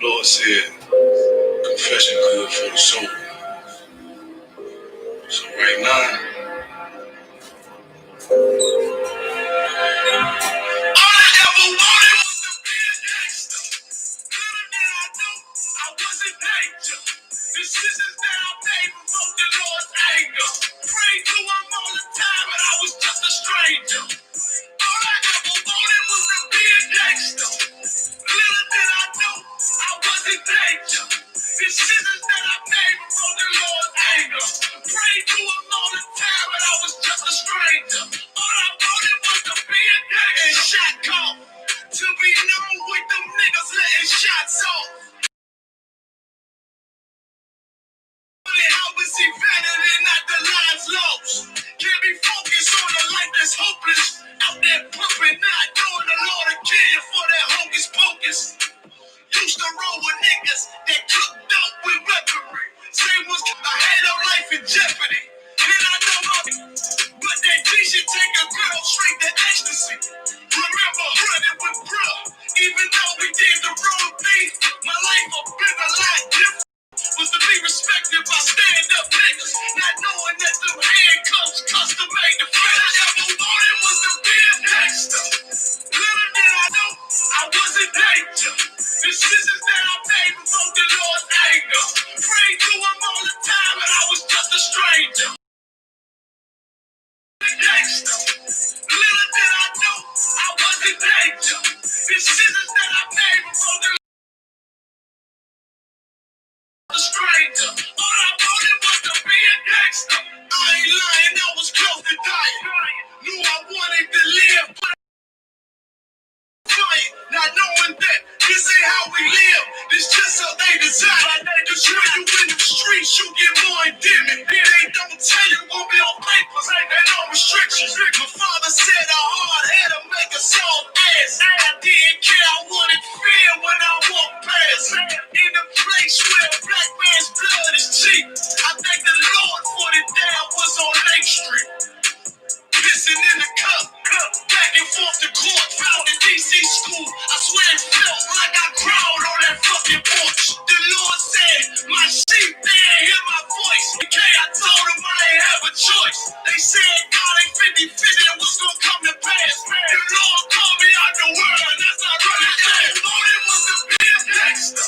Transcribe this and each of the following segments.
Lord said, confession good for the soul. So right now, all I ever wanted was to be a gangster. Little did I know I wasn't danger. Decisions that I made provoked the Lord's anger. Prayed to him all the time, but I was just a stranger. All I ever wanted was to be a gangster. Little did I know I wasn't danger. Decisions that I made provoked the Lord's anger. Prayed to him all the time, but I was just a stranger. All I wanted was to be a gangster. And shot call. To be known with them niggas letting shots off. How is he better than not the lives lost? Can't be focused on a life that's hopeless. Out there pumping, not knowing the Lord will kill you for that hocus pocus. Used to roll with niggas that cooked up with weaponry. Same was I had no life in jeopardy. And I know my but that G should take a girl straight to ecstasy. Remember running with bruh. Even though we did the wrong thing, my life a bigger lot different. Was to be respected by stand-up niggas, not knowing that them handcuffs custom made the flesh. All I ever wanted was to be a gangster. Little did I know I wasn't danger. Decisions that I made provoked the Lord's anger. Prayed to him all the time, but I was just a stranger. Gangster. Little did I know I wasn't danger. Decisions that I made provoked the stranger. All I wanted was to be a gangster. I ain't lying, I was close to dying. Knew I wanted to live, but dying. Not knowing that this ain't how we live. This just how they design. Cause when you in the streets, you get more endemic. They don't tell you won't be on papers and no restrictions. My father said a hard head to make a soft ass. I didn't care, I wanted fear when I walked past. In the place where a black man's blood is cheap. I thank the Lord for the day I was on Lake Street. Pissing in the cup, back and forth to court, found in DC school. I swear it felt like I crawled on that fucking porch. The Lord said, my sheep, they ain't hear my voice. Okay, I told them I ain't have a choice. They said God ain't 50-50 and what's gonna come to pass. The Lord called me out the world and that's how I run it fast. All it was to be a gangster.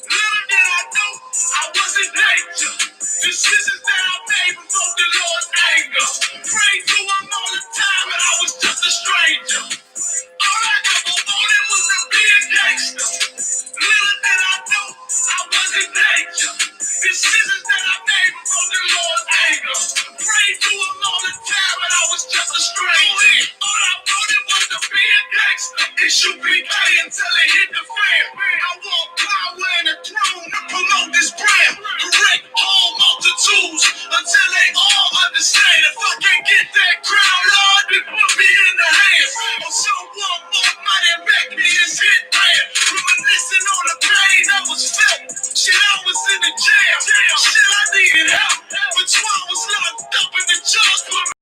Little did I know I wasn't danger. Decisions that I made provoked the Lord's anger. Prayed to him all the time, but I was just a stranger. All I ever wanted was to be a gangster. Little did I know I wasn't danger. Decisions that I made provoked the Lord's anger. Prayed to him all the time, but I was just a stranger. All I wanted was to be a gangster. I.S.U.P.K until it hit the fan. I want power and a throne to promote this brand. Correct all multitudes until they all understand. If I can't get that crown, Lord, then put me in the hands of someone more mighty and make me his hit man. Reminiscing on the pain that was felt. Shit, I was in the jail. Shit, I needed help. But I was locked up in the judge put me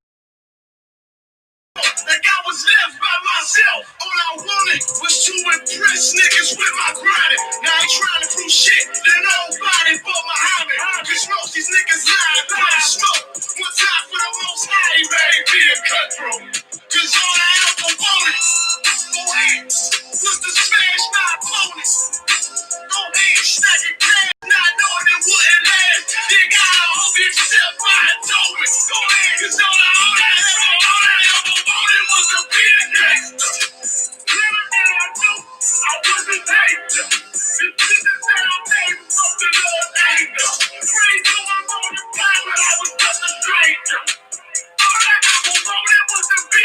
like I was left by myself. All I wanted was to impress niggas with my grinding. Now I ain't trying to prove shit to nobody but Muhammad. Cause most these niggas lie, blow smoke. One time for the most high, baby, a cutthroat. Cause all I ever wanted, go ahead, was to smash my opponents. Go ahead, stack it cash, not knowing it wouldn't last. You gotta hope yourself by a token. Go ahead, cause all I ever wanted was to be a gangster. Little did I know I wasn't danger. The decisions that I made from the Lord's anger. Prayed to him all the time, but I was just a stranger. All I ever wanted was to be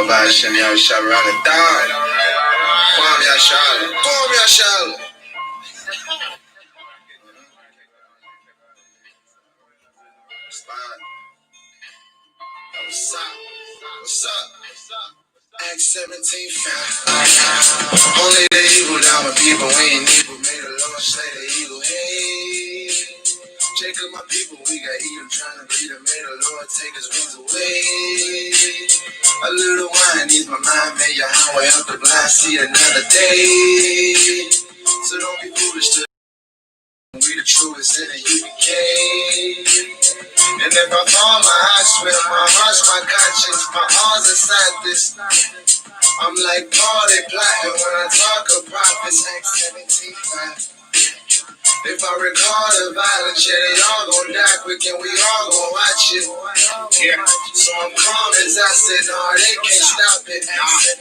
by Shem Yah SHALAM. Kwam Yah SHALAM. Kwam Yah SHALAM. What's up? What's up? Acts 17 found. Only the evil down with people, we ain't evil. May the Lord slay the evil. Hey, Jacob, my people, we got Edom trying to bleed them. May the Lord take his wings away. A little wine needs my mind. May Yahweh help the blind see another day. So don't be foolish to we the truest in the U.K. And if I fall, my eyes swim, my heart's my conscience, my arms inside this. I'm like Paul, they plotting when I talk of prophets, Acts 17:5. If I recall the violence, yeah, they all gon' die quick and we all gon' watch it. Yeah. So I'm calm as I said, no, they can't stop it. Acts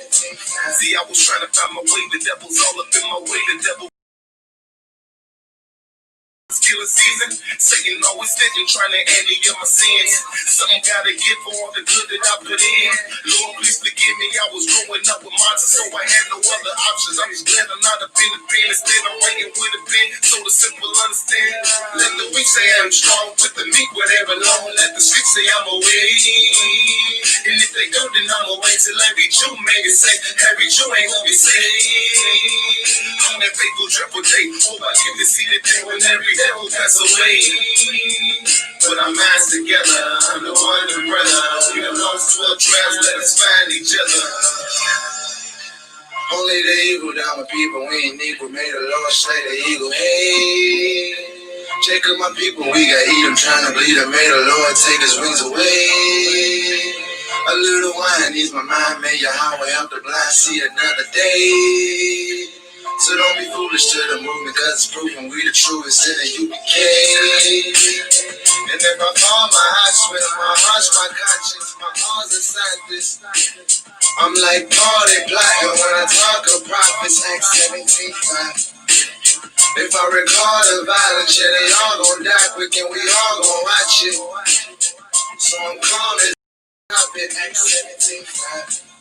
17:5. See, I was trying to find my way, the devil's all up in my way, the devil. Still a season, Satan always sitting trying to handle you my sins. Something gotta give for all the good that I put in. Lord, please forgive me. I was growing up with monsters, so I had no other options. I'm just glad I'm not up in the pen. Instead, I'm writing with a pen, so the simple understand. Let the weak say I'm strong, with the meek where they belong. Let the sick say I'm away. And if they go, then I'm away till every Jew make it say, every Jew ain't gonna be saved. I'm that faithful triple day. Hope I get to see the day when every day will pass away. Put our minds together. I'm the one, the brother. We the lost 12 tribes. Let us find each other. Only the evil down with people. We ain't equal. May the Lord slay the eagle. Hey, Jacob, my people. We got Edom trying to bleed them. May the Lord take his wings away. A little wine needs my mind. May Yahweh help the blind see another day. So don't be foolish to the movement, cause it's proven we the truest in the U.K. And if I fall, my heart swim, my heart's my conscience, my arms inside this. I'm like Paul, they plotting when I talk of prophets, Acts 17:5. If I recall the violence, yeah, they all gon' die quick and we all gon' watch it. So I'm calm as up in Acts 17:5.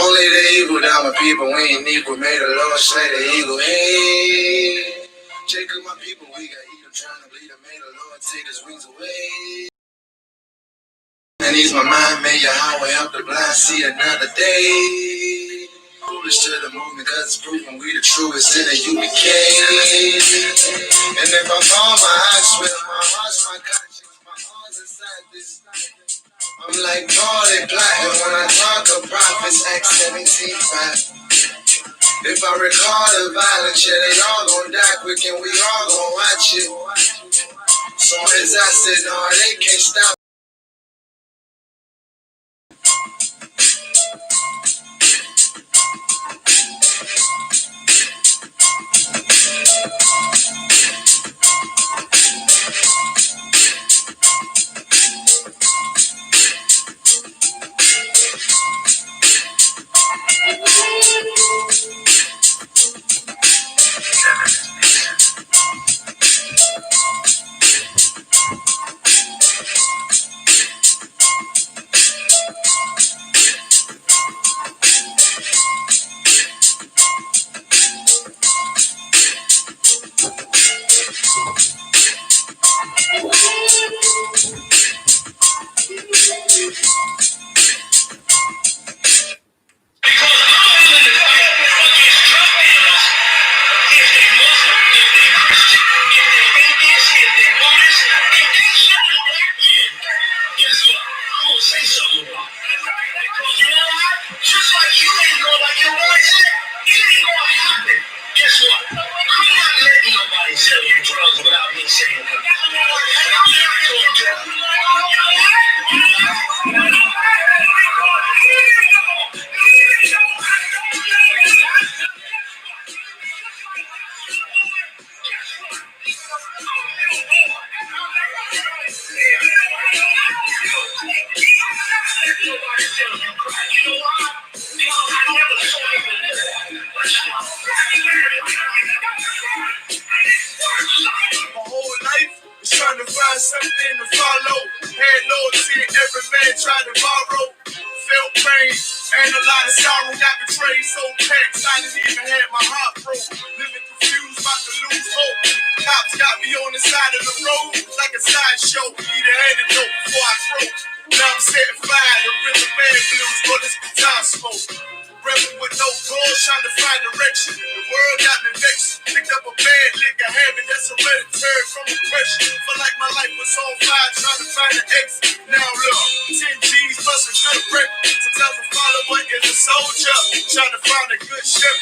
Only the evil down with people, we ain't equal. May the Lord slay the eagle. Hey, Jacob, my people, we got Edom trying to bleed them. May the Lord take his wings away. And ease my mind, may Yahweh help the blind see another day. Foolish to the movement, cause it's proven we the truest in the U.K. And if I fall, my eyes swim, my heart's my conscience, my arms inside this. I'm like Paul, they plotting when I talk of prophets, Acts 17:5. If I recall the violence, yeah, they all gon' die quick and we all gon' watch it. So as I said, no, they can't stop. My whole life was trying to find something to follow. Had loyalty, every man tried to borrow. Felt pain and a lot of sorrow. Got betrayed, so packed I didn't even have my heart broke. Living confused, about to lose hope. Cops got me on the side of the road like a sideshow. Need an antidote before I croak. Now I'm setting fire to rhythm band blues, but it's guitar smoke. Rebel with no goals, trying to find direction. The world got me vexed. Picked up a bad liquor habit that's hereditary from oppression. Feel like my life was on fire, trying to find an exit. Now look, 10 G's plus a good record. Sometimes a follower is a soldier, trying to find a good ship.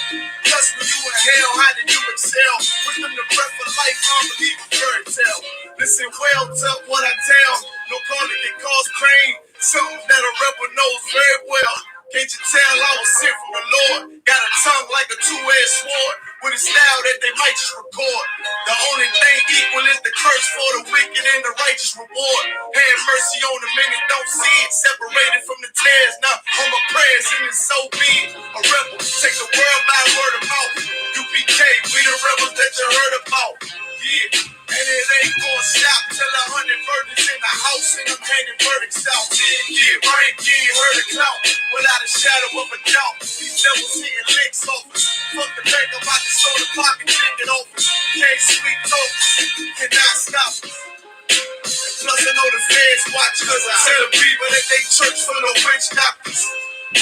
Plus when you in hell, how did you excel? Wisdom the breath of life, I don't believe in fairy tale. Listen well to what I tell. No calling can cause pain. Something that a rebel knows very well. Can't you tell I was sent from the Lord? Got a tongue like a two-edged sword, with a style that they might just record. The only thing equal is the curse for the wicked and the righteous reward. Have mercy on the many, don't see it. Separated from the tares, now on my prayers, and it's so big. A rebel, take the world by word of mouth. U.P.K, we the rebels that you heard about. Yeah. And it ain't gonna stop till 100 virgins in the house and I'm handing verdicts out. Yeah, right, yeah, heard a clout without a shadow of a doubt. These devils hitting licks off us. Fuck the bank, I'm about to show the pocket, take it off us. Can't sweep focus, cannot stop us. Plus I know the feds watch cause I tell the people that they church full of witch doctors.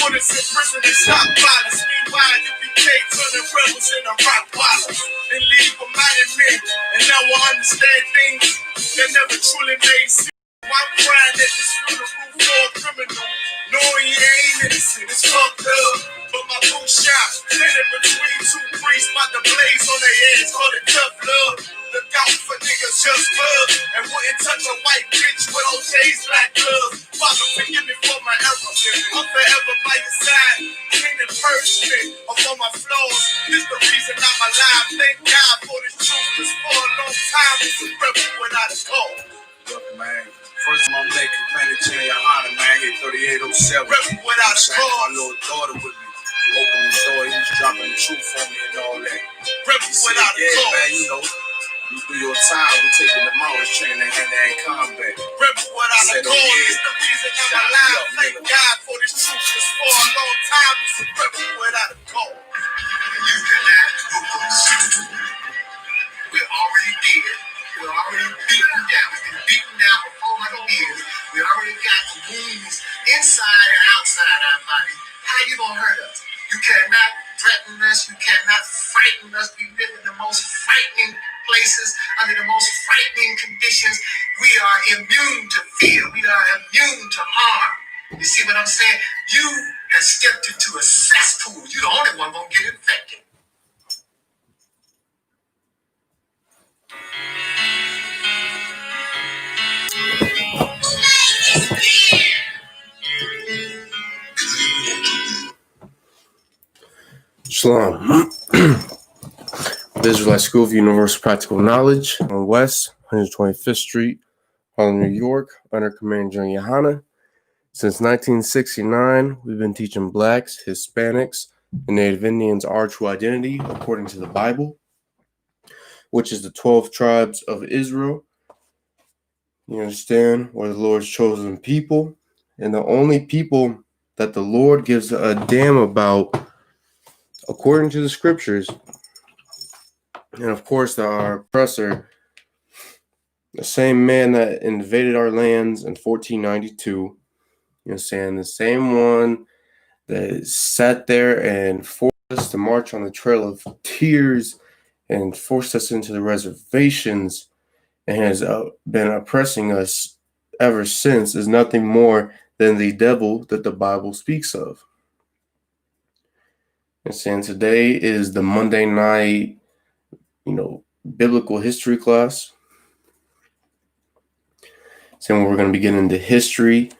Put us in prison and stop violence. Meanwhile, U.P.K turning rebels into rock wallers and leave them mighty men. And now I understand things that never truly made sense. I'm crying at this funeral for a criminal, knowing he ain't innocent. It's fucked up, but my boot shot standing between two priests, about to blaze on their heads for the tough love. Look out for niggas just bug and wouldn't touch a white bitch with OJ's black gloves. Father, forgive me for my errors. I'm forever by your side. Clean and purge me of all my flaws. This the reason I'm alive. Thank God for this truth. Cause for a long time, it's a rebel without a cause. Look, man. First I'm making planet GEN.YAHANNA, man. Hit 3807. Rebel without a cause. My little daughter with me. Open the door, he was dropping the truth on me and all that. Rebel without a cause. Man, you know, you do your time, we taking them out, training hand-to-hand combat. Rebel without a cause. It's the reason I'm alive. Thank God for this truth. Cause for a long time, it's a rebel without a cause. You cannot do this. We're already dead. We're already beaten down. We've been beaten down for 400 years. We already got wounds inside and outside our body. How you gonna hurt us? You cannot threaten us. You cannot frighten us. We live in the most frightening places, under the most frightening conditions. We are immune to fear. We are immune to harm. You see what I'm saying? You have stepped into a cesspool. You're the only one gonna get infected. Shalom. The Israelite School of Universal Practical Knowledge on West 125th Street, Harlem, New York, under Command GEN.YAHANNA. Since 1969, we've been teaching Blacks, Hispanics, and Native Indians our true identity according to the Bible, which is the 12 tribes of Israel. You understand? We're the Lord's chosen people, and the only people that the Lord gives a damn about according to the scriptures. And of course, our oppressor, the same man that invaded our lands in 1492, you know, saying the same one that sat there and forced us to march on the Trail of Tears and forced us into the reservations and has been oppressing us ever since, is nothing more than the devil that the Bible speaks of. And saying today is the Monday night, biblical history class. Saying we're going to be getting into history.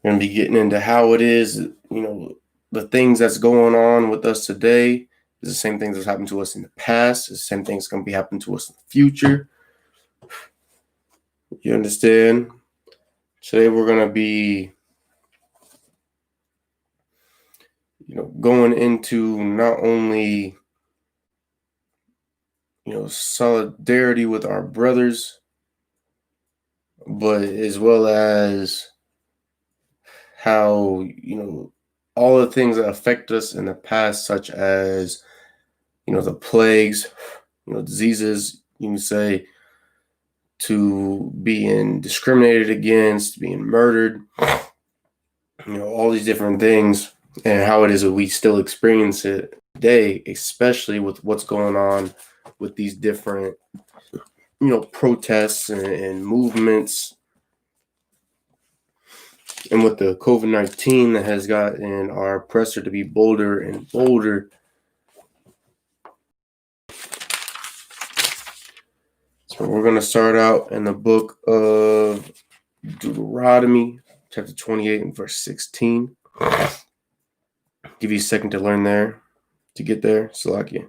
We're going to be getting into how it is, the things that's going on with us today is the same things that's happened to us in the past. It's the same things going to be happening to us in the future. You understand? Today we're going to be, going into not only, solidarity with our brothers, but as well as how, all the things that affect us in the past, such as, the plagues, diseases, you can say, to being discriminated against, being murdered, all these different things, and how it is that we still experience it today, especially with what's going on with these different, protests and movements, and with the COVID-19 that has gotten our oppressor to be bolder and bolder. So we're going to start out in the book of Deuteronomy, chapter 28 and verse 16. Give you a second to learn there, to get there. Salakia.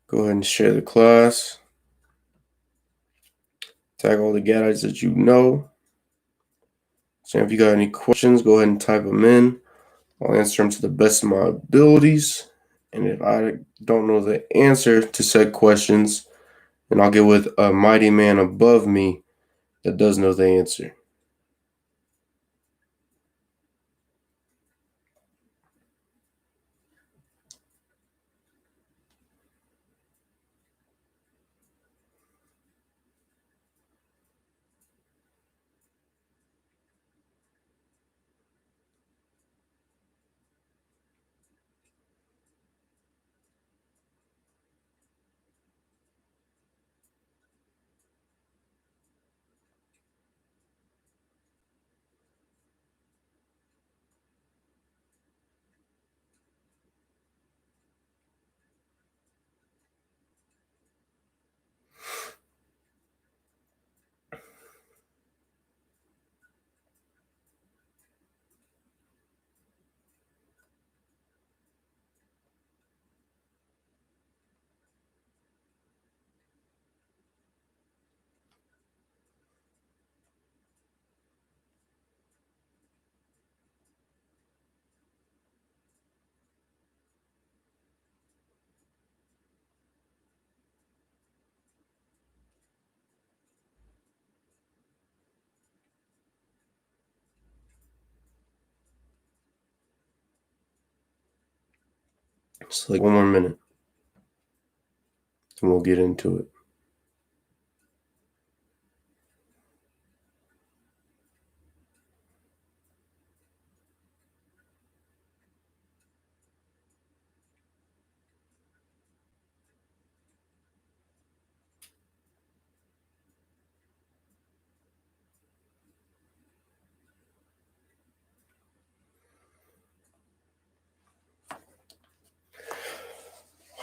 Go ahead and share the class. Tag all the Gadites that you know. So if you got any questions, go ahead and type them in. I'll answer them to the best of my abilities. And if I don't know the answer to said questions, then I'll get with a mighty man above me that does know the answer. It's like 1 more minute, and we'll get into it.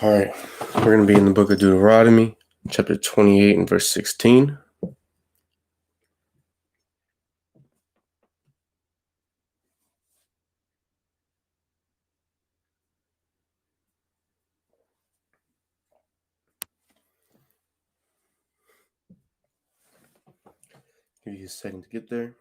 All right, we're going to be in the book of Deuteronomy, chapter 28 and verse 16. Give you a second to get there.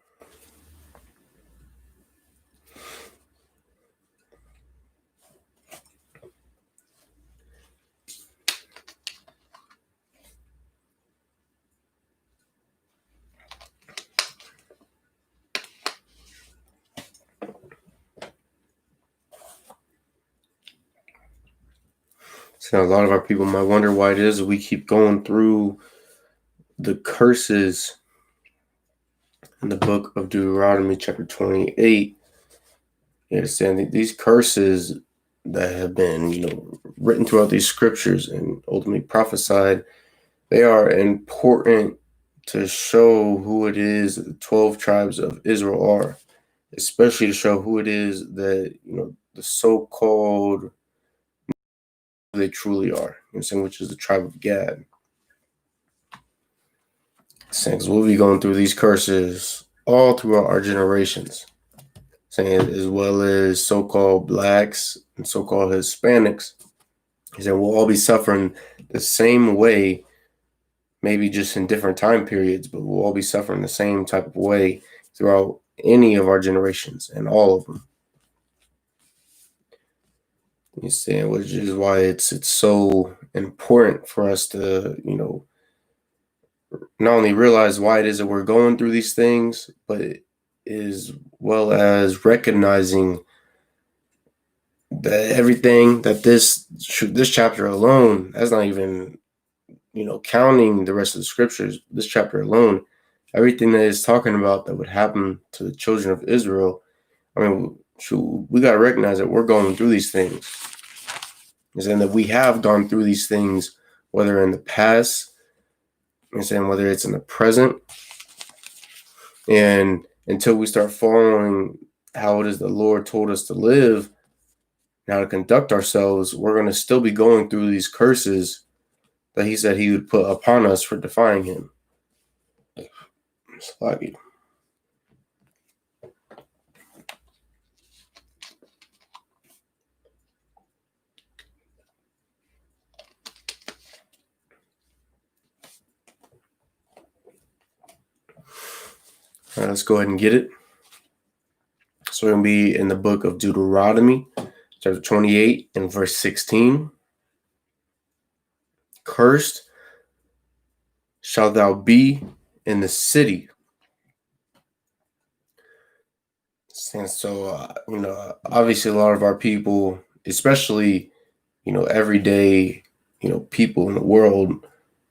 So a lot of our people might wonder why it is that we keep going through the curses in the book of Deuteronomy, chapter 28. You understand that these curses that have been, written throughout these scriptures and ultimately prophesied, they are important to show who it is that the 12 tribes of Israel are, especially to show who it is that, the so-called they truly are, which is the tribe of Gad. Since we'll be going through these curses all throughout our generations, saying as well as so-called blacks and so-called Hispanics. He said we'll all be suffering the same way, maybe just in different time periods, but we'll all be suffering the same type of way throughout any of our generations and all of them. You see, which is why it's so important for us to, not only realize why it is that we're going through these things, but as well as recognizing that everything that this chapter alone, that's not even, counting the rest of the scriptures, this chapter alone, everything that is talking about that would happen to the children of Israel. I mean, we got to recognize that we're going through these things. And that we have gone through these things, whether in the past, and whether it's in the present. And until we start following how it is the Lord told us to live, how to conduct ourselves, we're going to still be going through these curses that he said he would put upon us for defying him. Slaggy. All right, let's go ahead and get it. So we're going to be in the book of Deuteronomy, chapter 28 and verse 16. Cursed shalt thou be in the city. And so, obviously a lot of our people, especially, everyday, people in the world,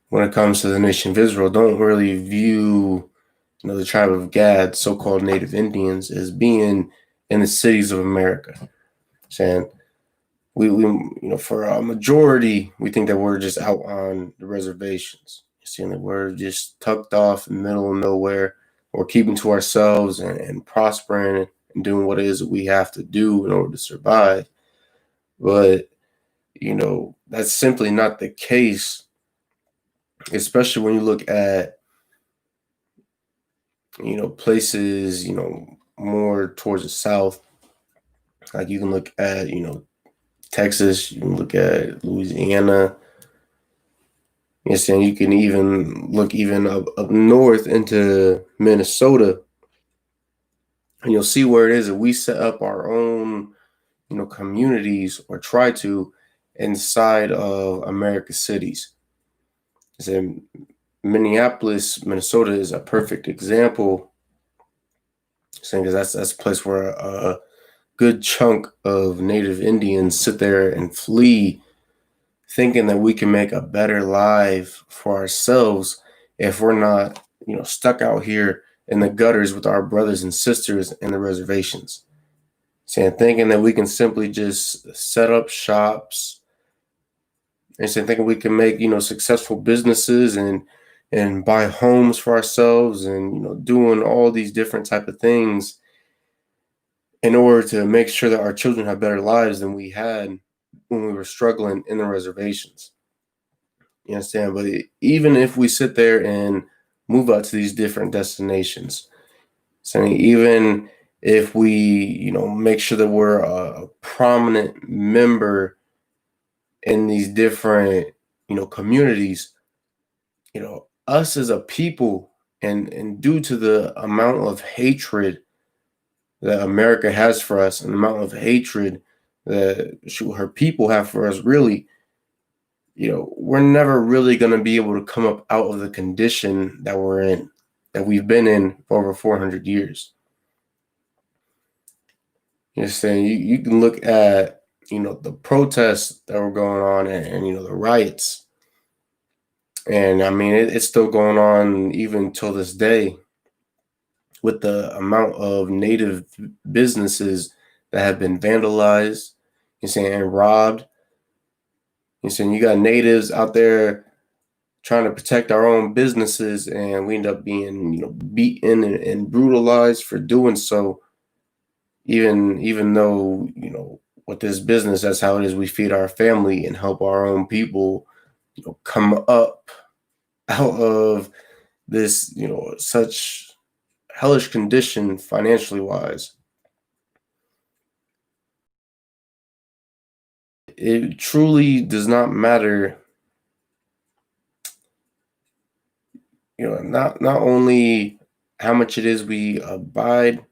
when it comes to the nation of Israel, don't really view, the tribe of Gad, so-called native Indians, as being in the cities of America. Saying we for a majority, we think that we're just out on the reservations. Seeing that we're just tucked off in the middle of nowhere, or keeping to ourselves and prospering and doing what it is that we have to do in order to survive. But, that's simply not the case, especially when you look at, places, more towards the south. Like you can look at, Texas, you can look at Louisiana. And you can even look up north into Minnesota, and you'll see where it is that we set up our own, communities, or try to, inside of America's cities. So Minneapolis, Minnesota is a perfect example, saying because that's a place where a good chunk of native Indians sit there and flee, thinking that we can make a better life for ourselves if we're not, stuck out here in the gutters with our brothers and sisters in the reservations. Thinking that we can simply just set up shops, and thinking we can make, successful businesses and buy homes for ourselves, and, doing all these different type of things in order to make sure that our children have better lives than we had when we were struggling in the reservations. You understand? But even if we sit there and move out to these different destinations, even if we, make sure that we're a prominent member in these different, communities, us as a people, and due to the amount of hatred that America has for us, and the amount of hatred that her people have for us, really, we're never really going to be able to come up out of the condition that we're in, that we've been in for over 400 years. You can look at, the protests that were going on, and the riots. And I mean, it's still going on even till this day, with the amount of native businesses that have been vandalized, and robbed. You got natives out there trying to protect our own businesses, and we end up being, beaten and brutalized for doing so. Even though, with this business, that's how it is. We feed our family and help our own people, come up out of, this, such hellish condition financially wise. It truly does not matter, not only how much it is we abide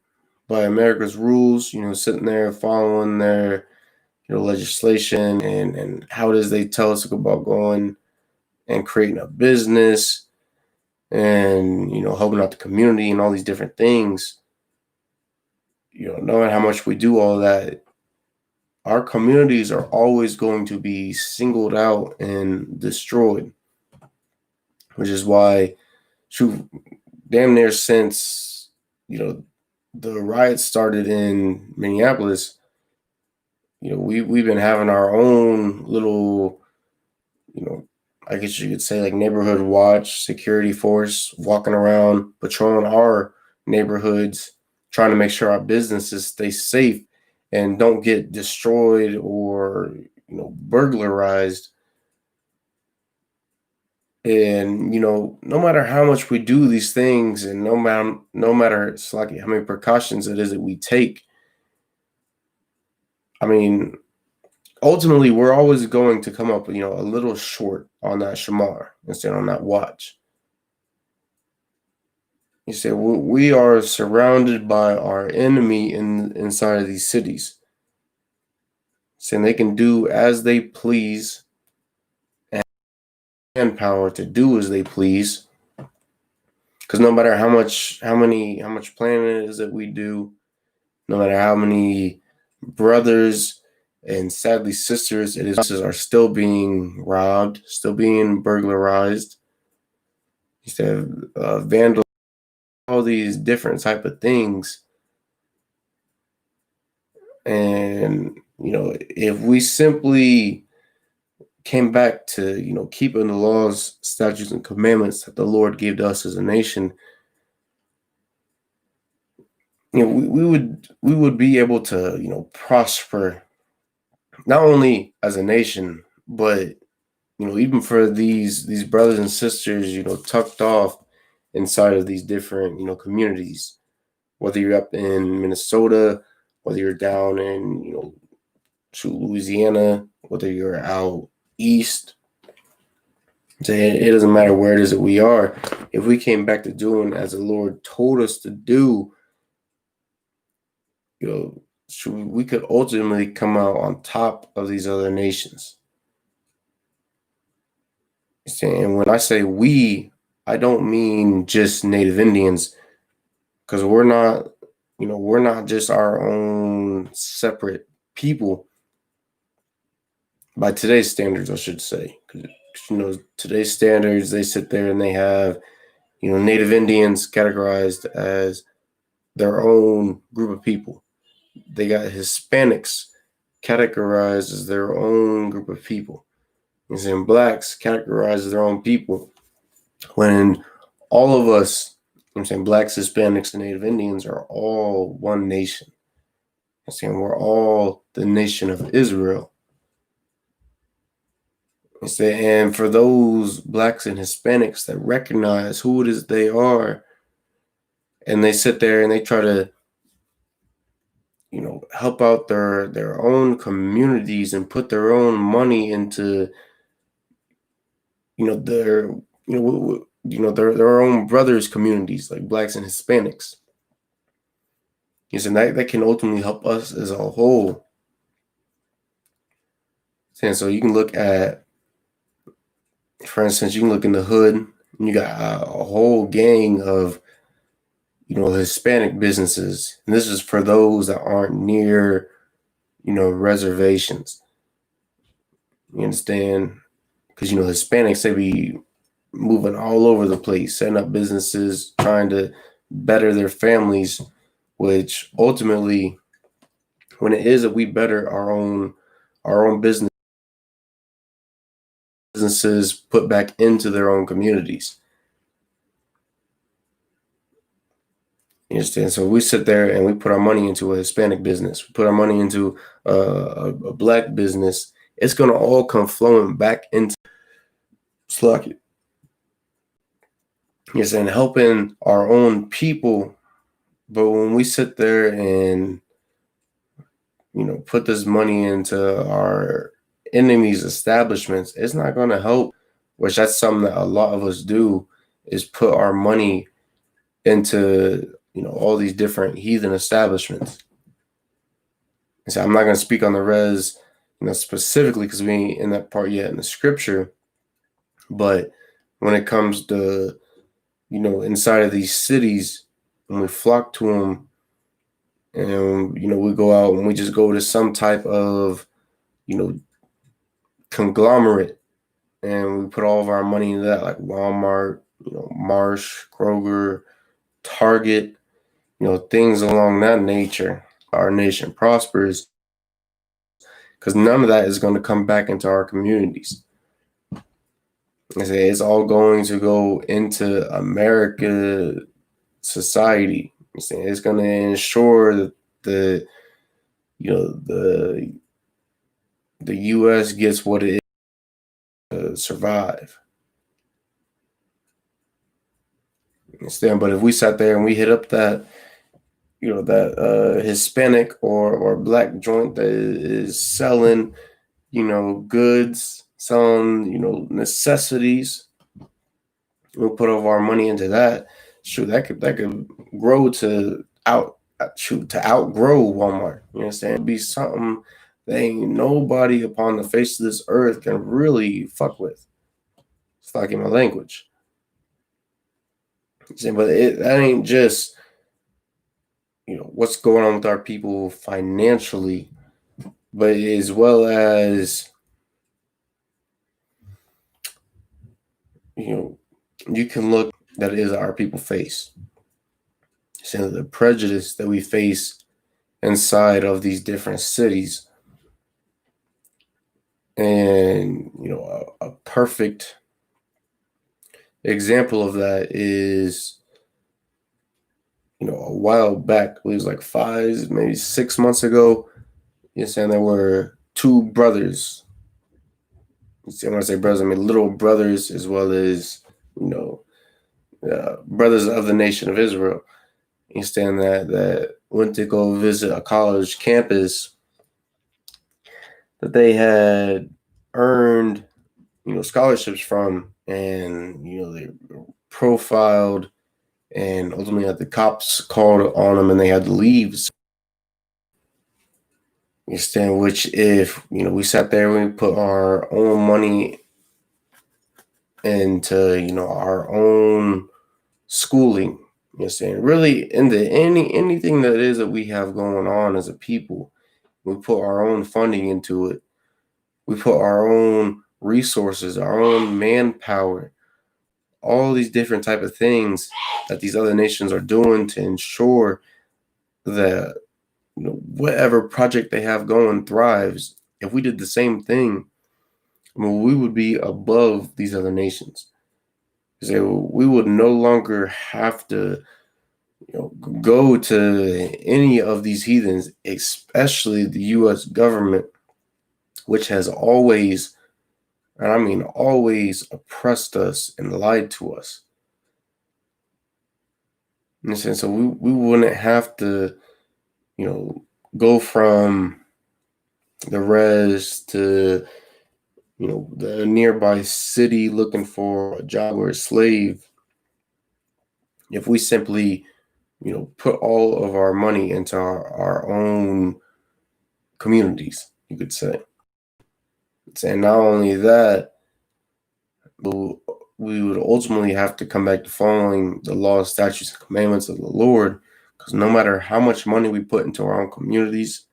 by America's rules, sitting there following their legislation and how it is they tell us about going and creating a business and helping out the community and all these different things. Knowing how much we do all that, our communities are always going to be singled out and destroyed, which is why, damn near since the riots started in Minneapolis, we've been having our own little, I guess you could say, like, neighborhood watch security force walking around patrolling our neighborhoods, trying to make sure our businesses stay safe and don't get destroyed or burglarized. And no matter how much we do these things, and no matter it's like how many precautions it is that we take, I mean, ultimately we're always going to come up a little short on that shamar instead on that watch. You say we are surrounded by our enemy inside of these cities, saying they can do as they please and power to do as they please. Because no matter how much planning it is that we do, no matter how many brothers and sadly sisters it is are still being robbed, still being burglarized, instead of vandal, all these different type of things. And if we simply came back to keeping the laws, statutes, and commandments that the Lord gave to us as a nation, we would be able to prosper, not only as a nation, but even for these brothers and sisters tucked off inside of these different communities, whether you're up in Minnesota, whether you're down in Louisiana, whether you're out east. It doesn't matter where it is that we are. If we came back to doing as the Lord told us to do, we could ultimately come out on top of these other nations. And when I say we, I don't mean just Native Indians, because we're not just our own separate people by today's standards, I should say. Because today's standards, they sit there and they have Native Indians categorized as their own group of people. They got Hispanics categorized as their own group of people. And blacks categorized as their own people. When all of us, blacks, Hispanics, and Native Indians are all one nation. We're all the nation of Israel. And for those blacks and Hispanics that recognize who it is they are, and they sit there and they try to help out their own communities and put their own money into their their own brothers' communities, like blacks and Hispanics. And that can ultimately help us as a whole. And so you can look at, for instance, you can look in the hood, and you got a whole gang of Hispanic businesses. And this is for those that aren't near reservations. You understand? Because Hispanics, they be moving all over the place, setting up businesses, trying to better their families, which ultimately, when it is that we better our own businesses put back into their own communities. You understand? So we sit there and we put our money into a Hispanic business, we put our money into a black business. It's going to all come flowing back into Slack. Yes, and helping our own people. But when we sit there and, put this money into our enemies' establishments, it's not going to help, which that's something that a lot of us do, is put our money into, all these different heathen establishments. And so I'm not going to speak on the res, specifically because we ain't in that part yet in the scripture. But when it comes to, inside of these cities, when we flock to them, and we go out and we just go to some type of conglomerate, and we put all of our money into that, like Walmart, Marsh, Kroger, Target, things along that nature. Our nation prospers because none of that is going to come back into our communities. I say it's all going to go into America society. It's going to ensure that the U.S. gets what it is to survive. But if we sat there and we hit up that Hispanic or black joint that is selling goods, selling necessities, we'll put all of our money into that. Shoot, that could grow to outgrow Walmart. You understand? It'd be something that ain't nobody upon the face of this earth can really fuck with. It's like in my language. But that ain't just what's going on with our people financially, but as well as you can look that is our people face. So the prejudice that we face inside of these different cities. And a perfect example of that is a while back, it was like 5, maybe 6 months ago. Saying there were two brothers. When I say brothers, I mean little brothers, as well as brothers of the nation of Israel. You understand that went to go visit a college campus that they had earned scholarships from, and they profiled, and ultimately the cops called on them and they had to leave. You understand? Which, if we sat there and we put our own money into our own schooling, you understand, really into anything that is that we have going on as a people, we put our own funding into it. We put our own resources, our own manpower, all these different type of things that these other nations are doing to ensure that whatever project they have going thrives. If we did the same thing, we would be above these other nations. We would no longer have to go to any of these heathens, especially the U.S. government, which has always, and I mean always, oppressed us and lied to us. And so we wouldn't have to, go from the res to, the nearby city looking for a job or a slave, if we simply, put all of our money into our own communities, you could say. And not only that, but we would ultimately have to come back to following the laws, statutes, and commandments of the Lord, because no matter how much money we put into our own communities,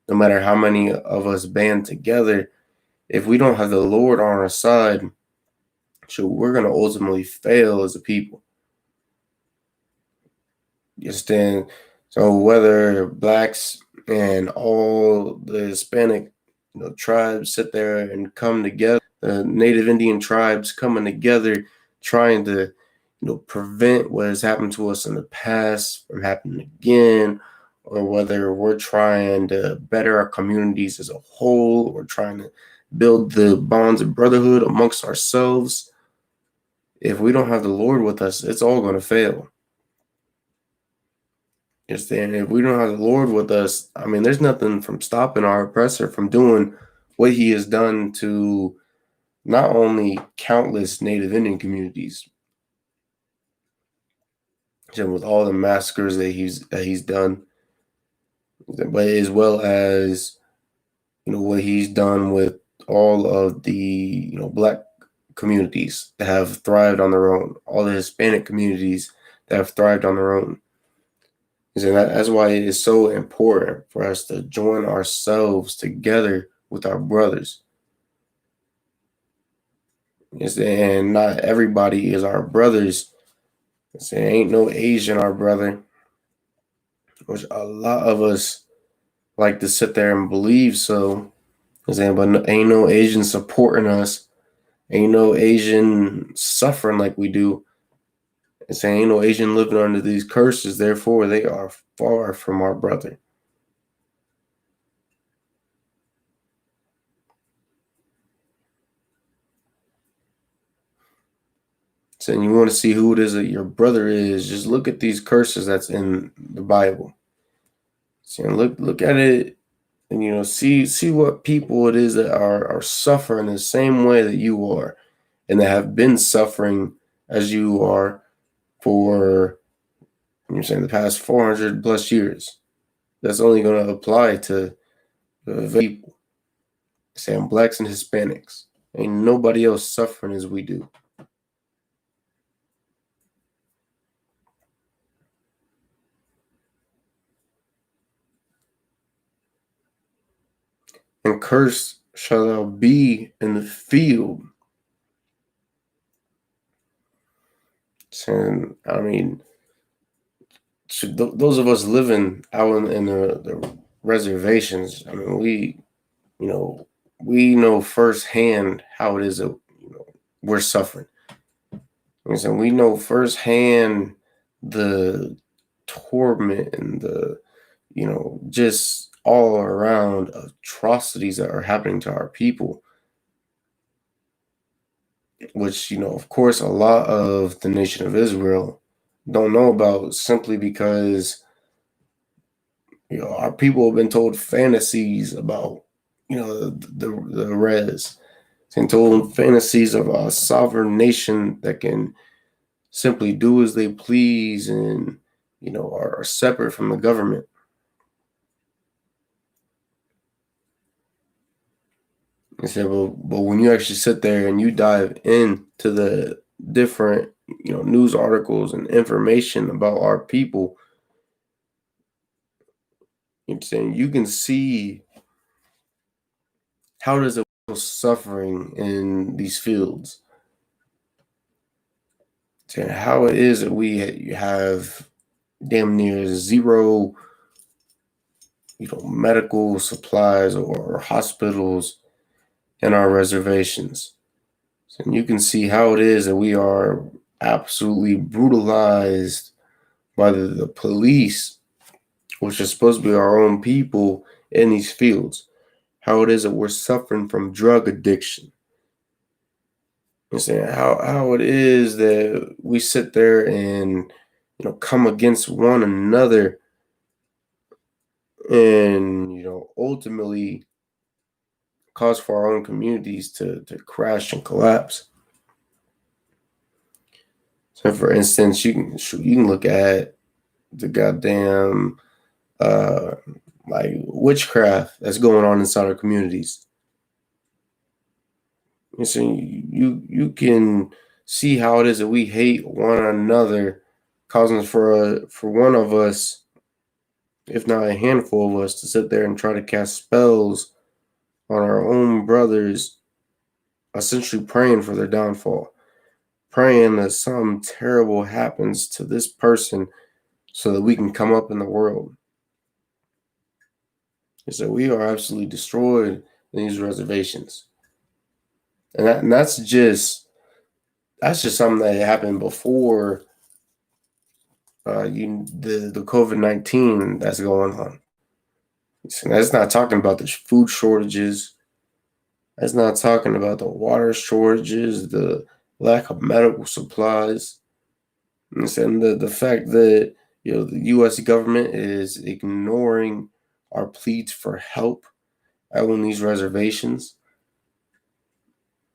no matter how many of us band together, if we don't have the Lord on our side, so we're going to ultimately fail as a people. You understand? So whether blacks and all the Hispanic tribes sit there and come together, the Native Indian tribes coming together, trying to prevent what has happened to us in the past from happening again, or whether we're trying to better our communities as a whole, or trying to build the bonds of brotherhood amongst ourselves, if we don't have the Lord with us, it's all going to fail. You understand? If we don't have the Lord with us, I mean, there's nothing from stopping our oppressor from doing what he has done to not only countless Native Indian communities, with all the massacres that he's done, but as well as what he's done with all of the black communities that have thrived on their own, all the Hispanic communities that have thrived on their own. And that's why it is so important for us to join ourselves together with our brothers. And not everybody is our brothers. There ain't no Asian our brother, which a lot of us like to sit there and believe so. But ain't no Asian supporting us. Ain't no Asian suffering like we do. Ain't no Asian living under these curses. Therefore, they are far from our brother. So you want to see who it is that your brother is, just look at these curses that's in the Bible. So look at it and see what people it is that are suffering the same way that you are, and that have been suffering as you are for the past 400 plus years. That's only going to apply to people. Saying blacks and Hispanics. Ain't nobody else suffering as we do. And cursed shall thou be in the field. And I mean, those of us living out in the reservations, I mean, we know firsthand how it is that we're suffering. And we know firsthand the torment and the just all around atrocities that are happening to our people, which of course a lot of the nation of Israel don't know about, simply because our people have been told fantasies about the res, and told fantasies of a sovereign nation that can simply do as they please and are separate from the government. But when you actually sit there and you dive into the different news articles and information about our people, you can see how does it suffering in these fields, and how it is that we have damn near zero medical supplies or hospitals in our reservations. And you can see how it is that we are absolutely brutalized by the police, which is supposed to be our own people in these fields. How it is that we're suffering from drug addiction. You know, how it is that we sit there and come against one another, and ultimately cause for our own communities to crash and collapse. So, for instance, you can look at the goddamn like witchcraft that's going on inside our communities. And so you can see how it is that we hate one another, causing for one of us, if not a handful of us, to sit there and try to cast spells on our own brothers, essentially praying for their downfall, praying that something terrible happens to this person so that we can come up in the world. And so we are absolutely destroyed in these reservations. And that's just something that happened before the COVID-19 that's going on. So that's not talking about the food shortages. That's not talking about the water shortages, the lack of medical supplies, and the fact that the U.S. government is ignoring our pleas for help out on these reservations.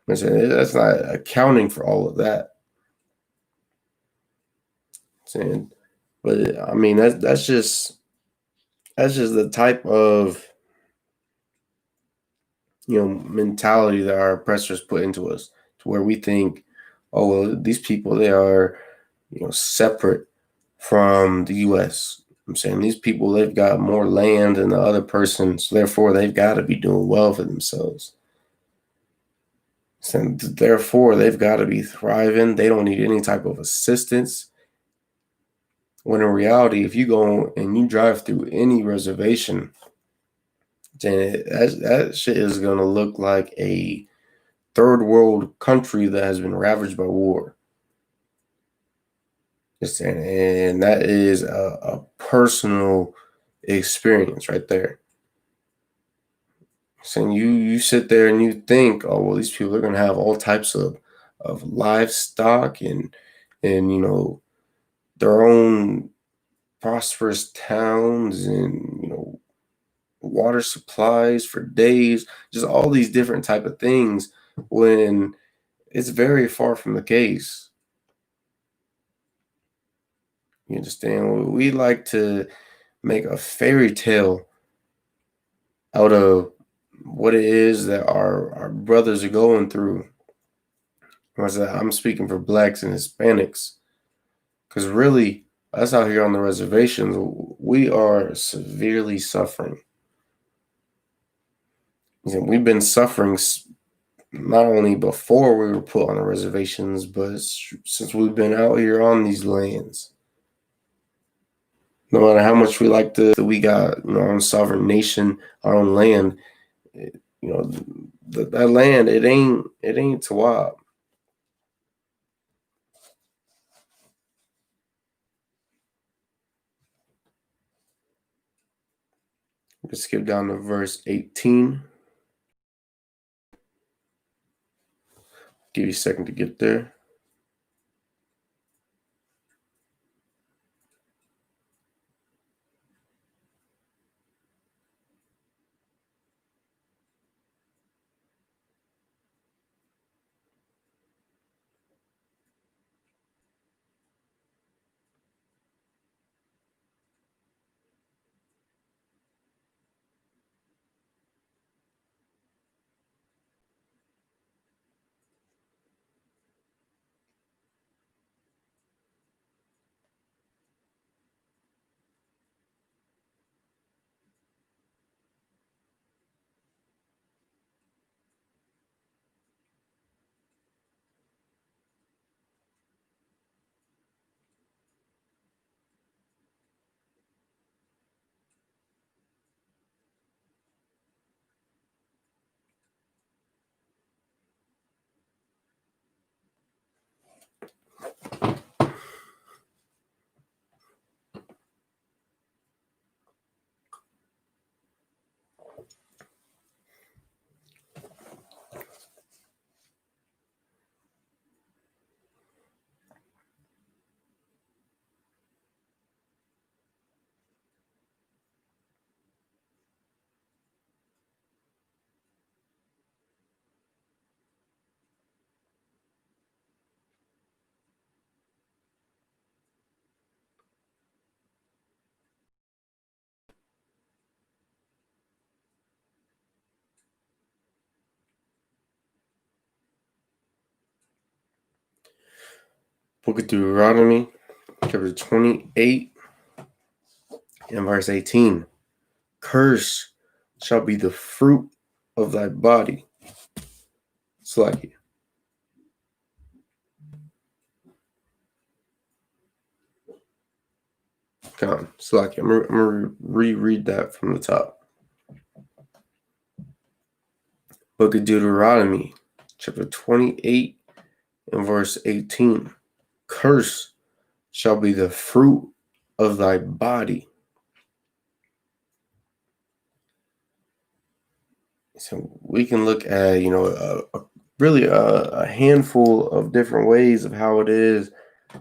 I'm saying that's not accounting for all of that. Saying, but I mean that's just the type of mentality that our oppressors put into us, to where we think, oh well, these people, they are separate from the U.S. I'm saying these people, they've got more land than the other person, so therefore they've got to be doing well for themselves. So therefore they've got to be thriving. They don't need any type of assistance. When in reality, if you go and you drive through any reservation, then that shit is going to look like a third world country that has been ravaged by war. And that is a personal experience right there. So you sit there and you think, oh well, these people are going to have all types of livestock and their own prosperous towns and water supplies for days, just all these different type of things, when it's very far from the case. You understand? We like to make a fairy tale out of what it is that our brothers are going through. I'm speaking for Blacks and Hispanics, because really, us out here on the reservations, we are severely suffering. We've been suffering not only before we were put on the reservations, but since we've been out here on these lands. No matter how much we like we got our own sovereign nation, our own land, that land, it ain't Tawab. Let's skip down to verse 18. Give you a second to get there. Book of Deuteronomy, chapter 28 and verse 18. Curse shall be the fruit of thy body. Slacky. Come on, Slacky. I'm going to reread that from the top. Book of Deuteronomy, chapter 28 and verse 18. Curse shall be the fruit of thy body. So we can look at, a really a handful of different ways of how it is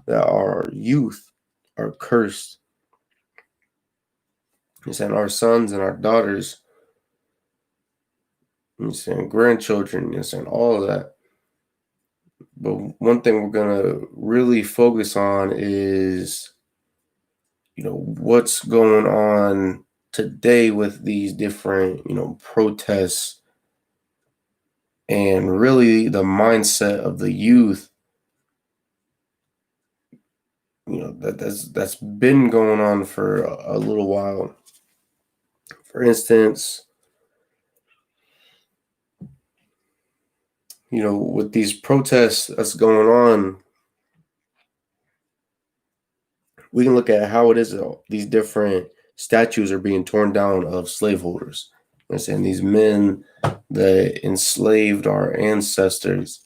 that our youth are cursed. He's saying our sons and our daughters, he's saying grandchildren, he's saying all of that. But one thing we're gonna really focus on is, what's going on today with these different, protests, and really the mindset of the youth, that's been going on for a little while. For instance, with these protests that's going on, we can look at how it is that these different statues are being torn down of slaveholders. I'm saying these men that enslaved our ancestors,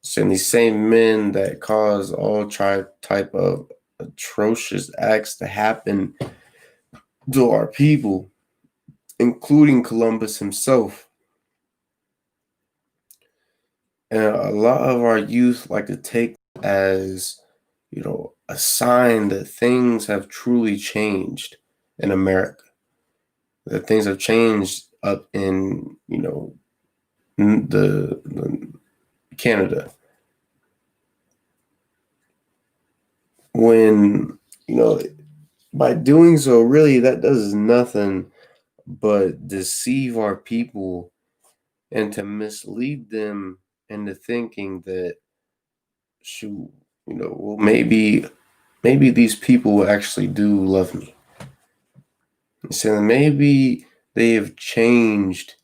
saying these same men that caused all type of atrocious acts to happen to our people, including Columbus himself. And a lot of our youth like to take as, a sign that things have truly changed in America, that things have changed up in, the Canada. When, by doing so, really that does nothing but deceive our people and to mislead them into thinking that, shoot, well, maybe these people actually do love me. So maybe they have changed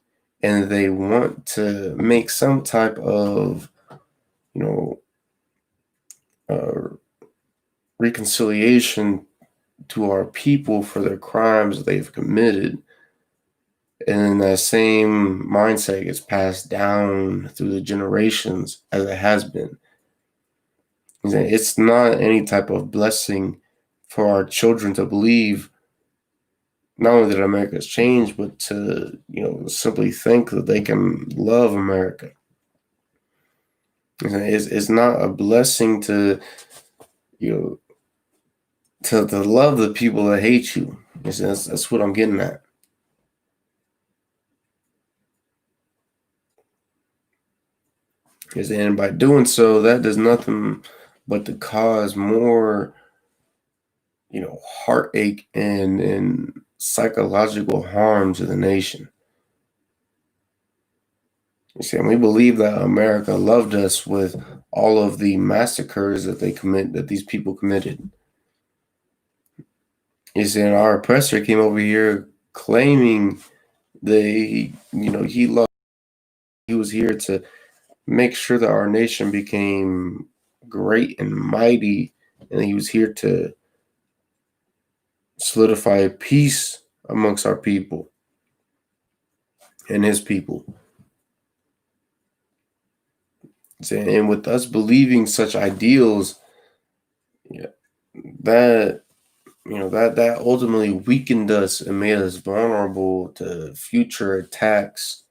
and they want to make some type of, reconciliation to our people for their crimes they've committed. And then that same mindset gets passed down through the generations as it has been. It's not any type of blessing for our children to believe not only that America's changed, but to, simply think that they can love America. It's not a blessing to, to love the people that hate you. That's what I'm getting at. And by doing so, that does nothing but to cause more, heartache and psychological harm to the nation. And we believe that America loved us with all of the massacres that these people committed. And our oppressor came over here claiming that he loved. He was here to make sure that our nation became great and mighty, and he was here to solidify peace amongst our people and his people. And with us believing such ideals, that that ultimately weakened us and made us vulnerable to future attacks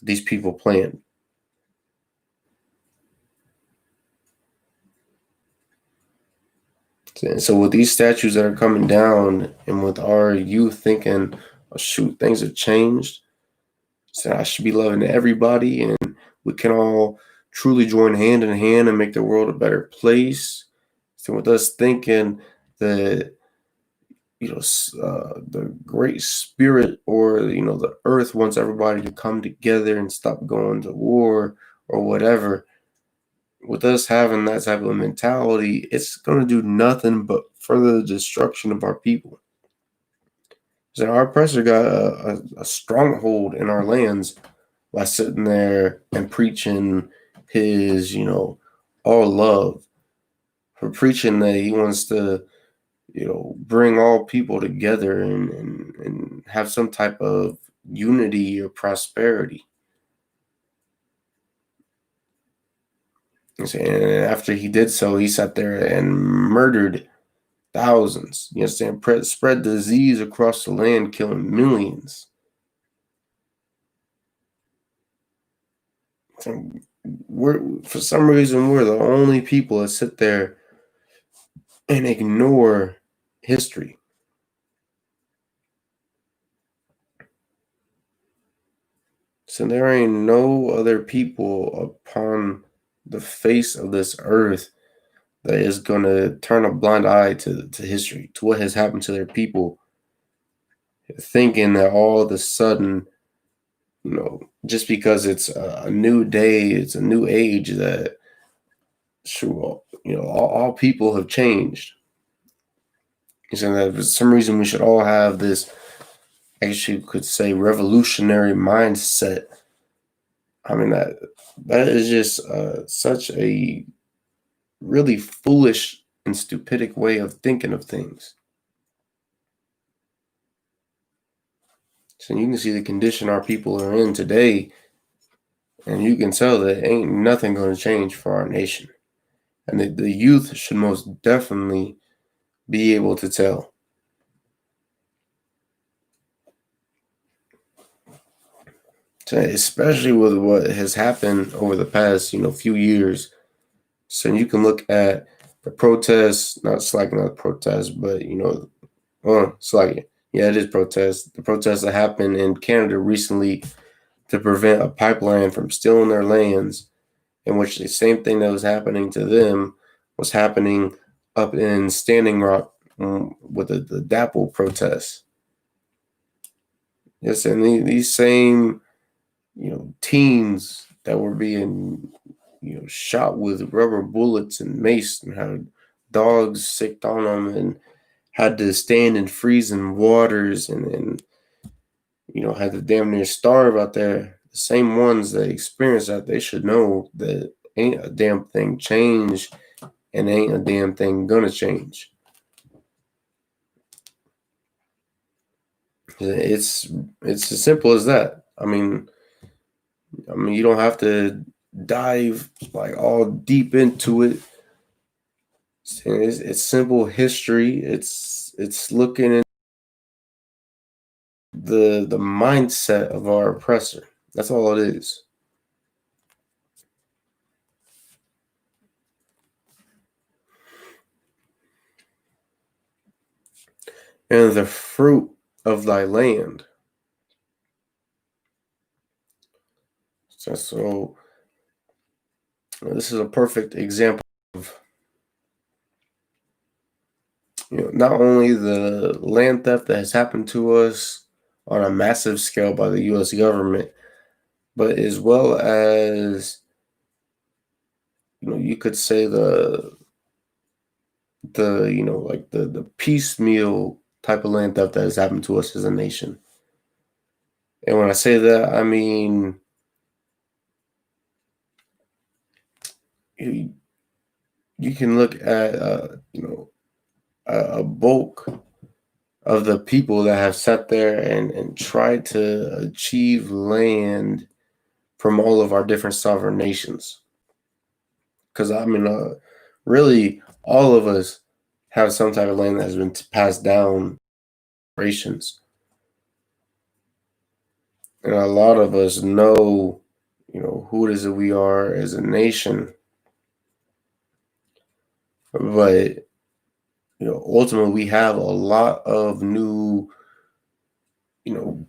these people planned. And so with these statues that are coming down, and with our youth thinking, oh, shoot, things have changed, so I should be loving everybody, and we can all truly join hand in hand and make the world a better place. So with us thinking that, the great spirit, or, the earth wants everybody to come together and stop going to war or whatever, with us having that type of mentality, it's going to do nothing but further the destruction of our people. So our oppressor got a stronghold in our lands by sitting there and preaching his, all love, for preaching that he wants to, bring all people together and have some type of unity or prosperity. And after he did so, he sat there and murdered thousands. Spread disease across the land, killing millions. So for some reason, we're the only people that sit there and ignore history. So there ain't no other people upon the face of this earth that is going to turn a blind eye to history, to what has happened to their people, thinking that all of a sudden, just because it's a new day, it's a new age, that sure, all people have changed. So that for some reason we should all have this, actually could say, revolutionary mindset. I mean, that is just such a really foolish and stupidic way of thinking of things. So you can see the condition our people are in today, and you can tell that ain't nothing going to change for our nation. And the youth should most definitely be able to tell. So especially with what has happened over the past, few years. So you can look at the protests, not protests, but slacking. Yeah, it is protests. The protests that happened in Canada recently to prevent a pipeline from stealing their lands, in which the same thing that was happening to them was happening up in Standing Rock with the DAPL protests. Yes, and these same, teens that were being, shot with rubber bullets and mace, and had dogs sicked on them, and had to stand in freezing waters, and had to damn near starve out there. The same ones that experienced that, they should know that ain't a damn thing changed, and ain't a damn thing gonna change. It's as simple as that. I mean, you don't have to dive like all deep into it. It's simple history. It's looking at the mindset of our oppressor. That's all it is. And the fruit of thy land. So this is a perfect example of, not only the land theft that has happened to us on a massive scale by the U.S. government, but as well as, you could say the like the piecemeal type of land theft that has happened to us as a nation. And when I say that, I mean, you can look at a bulk of the people that have sat there and tried to achieve land from all of our different sovereign nations. Because I mean, really, all of us have some type of land that has been passed down generations, and a lot of us know, who it is that we are as a nation. But ultimately, we have a lot of new,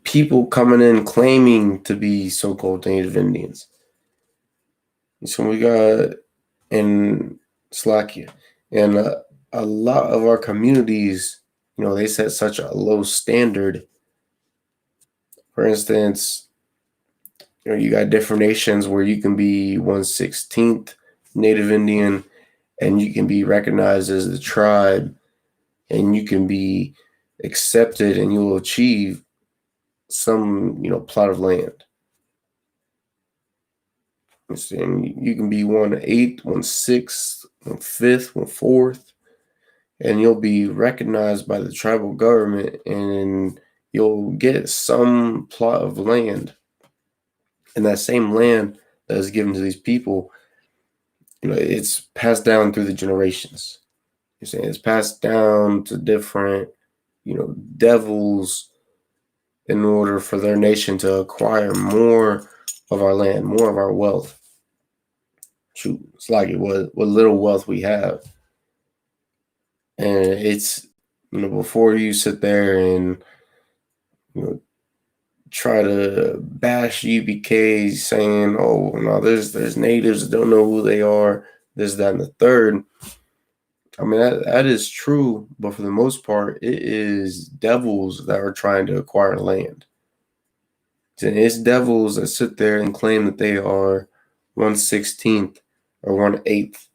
people coming in claiming to be so-called Native Indians. So we got in Slovakia, and a lot of our communities, they set such a low standard. For instance, you got different nations where you can be 1/16th Native Indian, and you can be recognized as the tribe, and you can be accepted, and you'll achieve some, plot of land. And you can be 1/8, 1/6, 1/5, 1/4, and you'll be recognized by the tribal government, and you'll get some plot of land. And that same land that is given to these people, it's passed down through the generations. You're saying it's passed down to different, devils, in order for their nation to acquire more of our land, more of our wealth. shoot, it's like what little wealth we have. And it's, before you sit there and, try to bash UPK saying, oh, no, there's natives that don't know who they are, this, that, and the third. I mean, that is true, but for the most part, it is devils that are trying to acquire land. And it's devils that sit there and claim that they are 1/16th or 1/8th,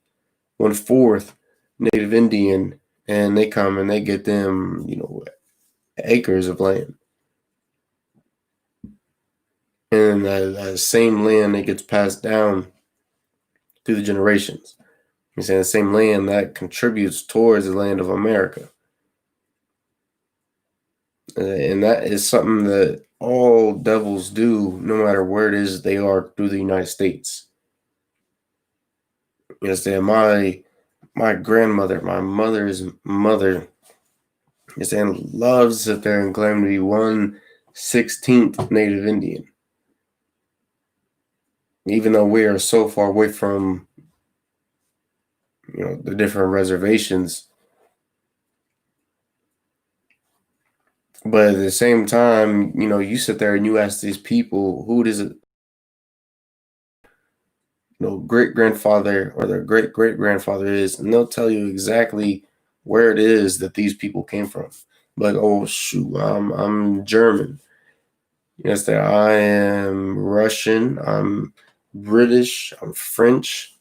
1/4 Native Indian, and they come and they get them, acres of land. And that same land that gets passed down through the generations. I'm saying the same land that contributes towards the land of America. And that is something that all devils do, no matter where it is they are through the United States. You understand? My grandmother, my mother's mother, loves to sit there and claim to be 1/16th Native Indian. Even though we are so far away from, the different reservations. But at the same time, you sit there and you ask these people, who does it, great grandfather or their great great grandfather is, and they'll tell you exactly where it is that these people came from. Like, oh shoot, I'm German. Yes, that I am Russian. I'm British. I'm French.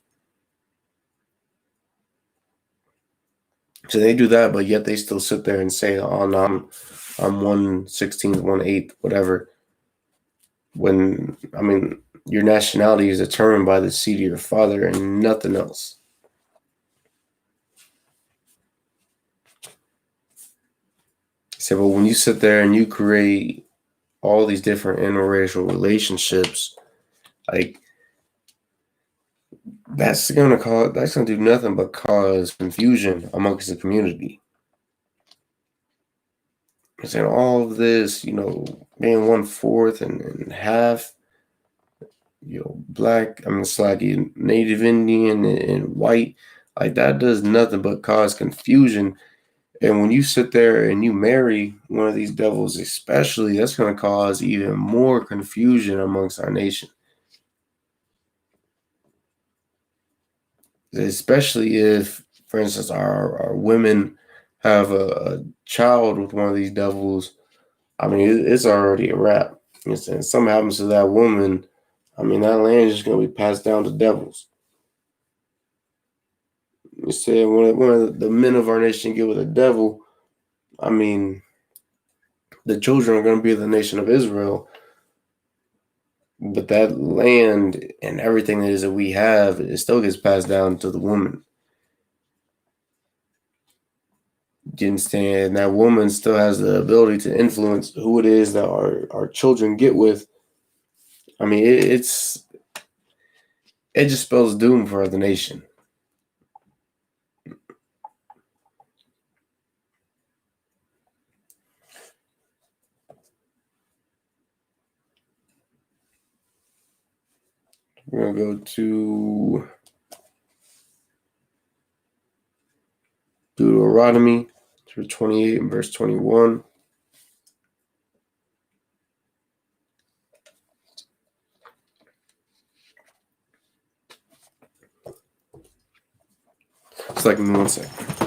So they do that, but yet they still sit there and say, "Oh no, I'm 1/16th, 1/8th, whatever." When your nationality is determined by the seed of your father and nothing else. So, but when you sit there and you create all these different interracial relationships, like that's gonna do nothing but cause confusion amongst the community. And all of this, being 1/4 and half, black, it's like Native Indian and white, like that does nothing but cause confusion. And when you sit there and you marry one of these devils, especially, that's going to cause even more confusion amongst our nation. Especially if, for instance, our women have a child with one of these devils. It's already a wrap. And something happens to that woman, that land is just going to be passed down to devils. You say when one of the men of our nation get with a devil, the children are going to be the nation of Israel. But that land and everything that is that we have, it still gets passed down to the woman. You understand? That woman still has the ability to influence who it is that our children get with. It just spells doom for the nation. We're going to go to Deuteronomy 28 and verse 21. It's like, give me 1 second.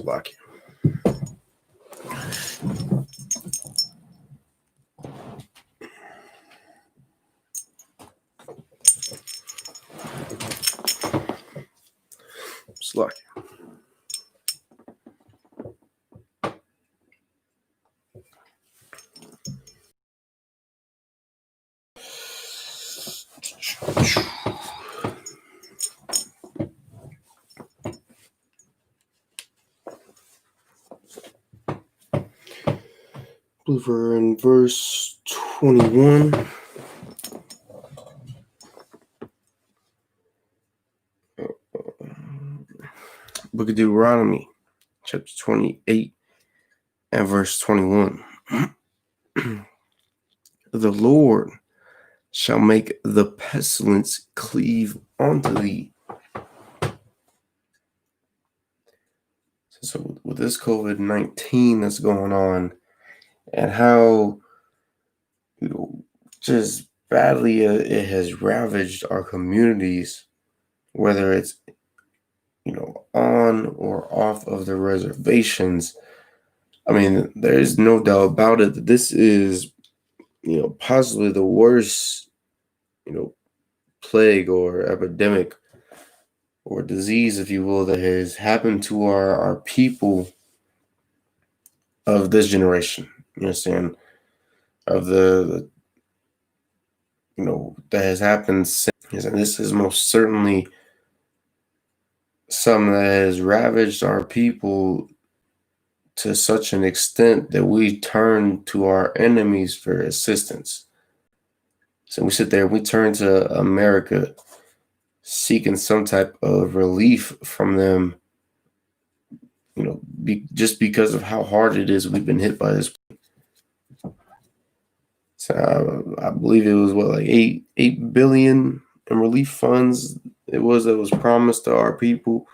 Slovakia. Slovakia. I believe we're in verse 21. Book of Deuteronomy, chapter 28 and verse 21. The Lord shall make the pestilence cleave unto thee. So with this COVID-19 that's going on, and how, just badly it has ravaged our communities, whether it's, on or off of the reservations. I mean, there's no doubt about it that this is, possibly the worst, plague or epidemic or disease, if you will, that has happened to our people of this generation. You understand? Of the that has happened since. And this is most certainly something that has ravaged our people to such an extent that we turn to our enemies for assistance. So we sit there, we turn to America seeking some type of relief from them, just because of how hard it is we've been hit by this. So I believe it was like 8 billion in relief funds that was promised to our people.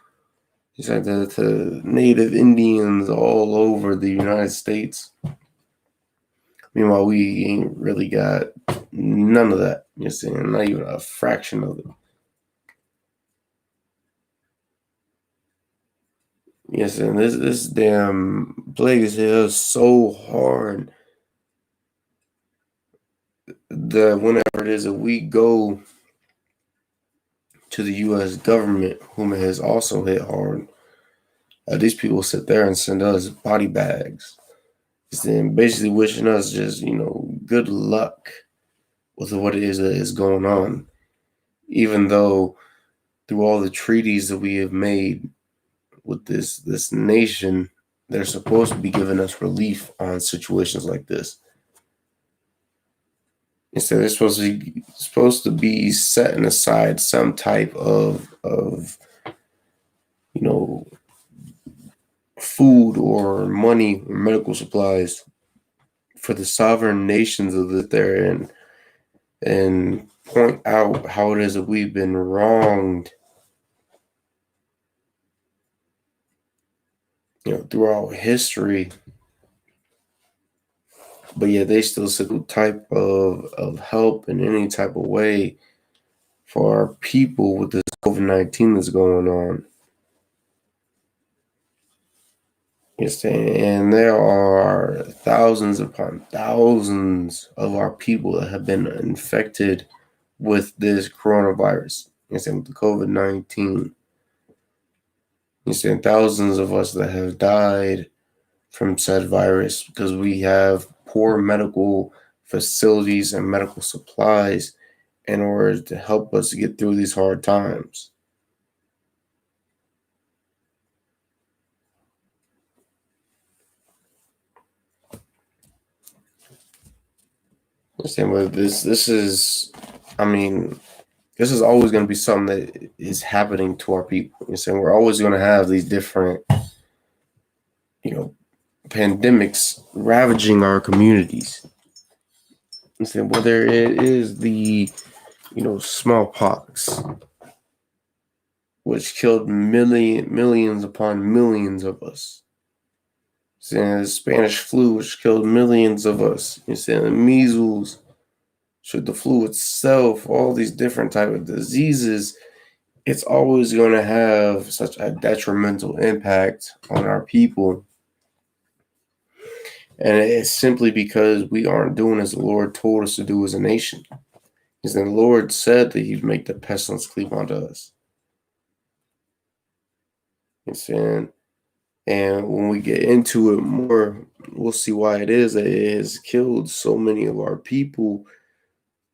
He said to Native Indians all over the United States. Meanwhile, we ain't really got none of that. You're saying not even a fraction of it. Yes, and this damn plague is hit us so hard that whenever it is that we go to the U.S. government, whom it has also hit hard, these people sit there and send us body bags, and basically wishing us just good luck with what it is that is going on, even though through all the treaties that we have made with this nation, they're supposed to be giving us relief on situations like this. Instead, they're supposed to be setting aside some type of food or money or medical supplies for the sovereign nations of that they're in, and point out how it is that we've been wronged, throughout history. But yeah, they still seek a type of help in any type of way for our people with this COVID-19 that's going on. Yes, and there are thousands upon thousands of our people that have been infected with this coronavirus. Yes, with the COVID-19. Yes, and thousands of us that have died from said virus because we have poor medical facilities and medical supplies in order to help us get through these hard times. Understand, but this is, this is always going to be something that is happening to our people. You're saying we're always going to have these different, pandemics ravaging our communities. You're saying whether it is the, smallpox, which killed millions upon millions of us. Saying the Spanish flu, which killed millions of us. You're saying the measles, the flu itself, all these different type of diseases it's always going to have such a detrimental impact on our people. And it's simply because we aren't doing as the Lord told us to do as a nation. Because the Lord said that He'd make the pestilence cleave onto us. And when we get into it more, we'll see why it is that it has killed so many of our people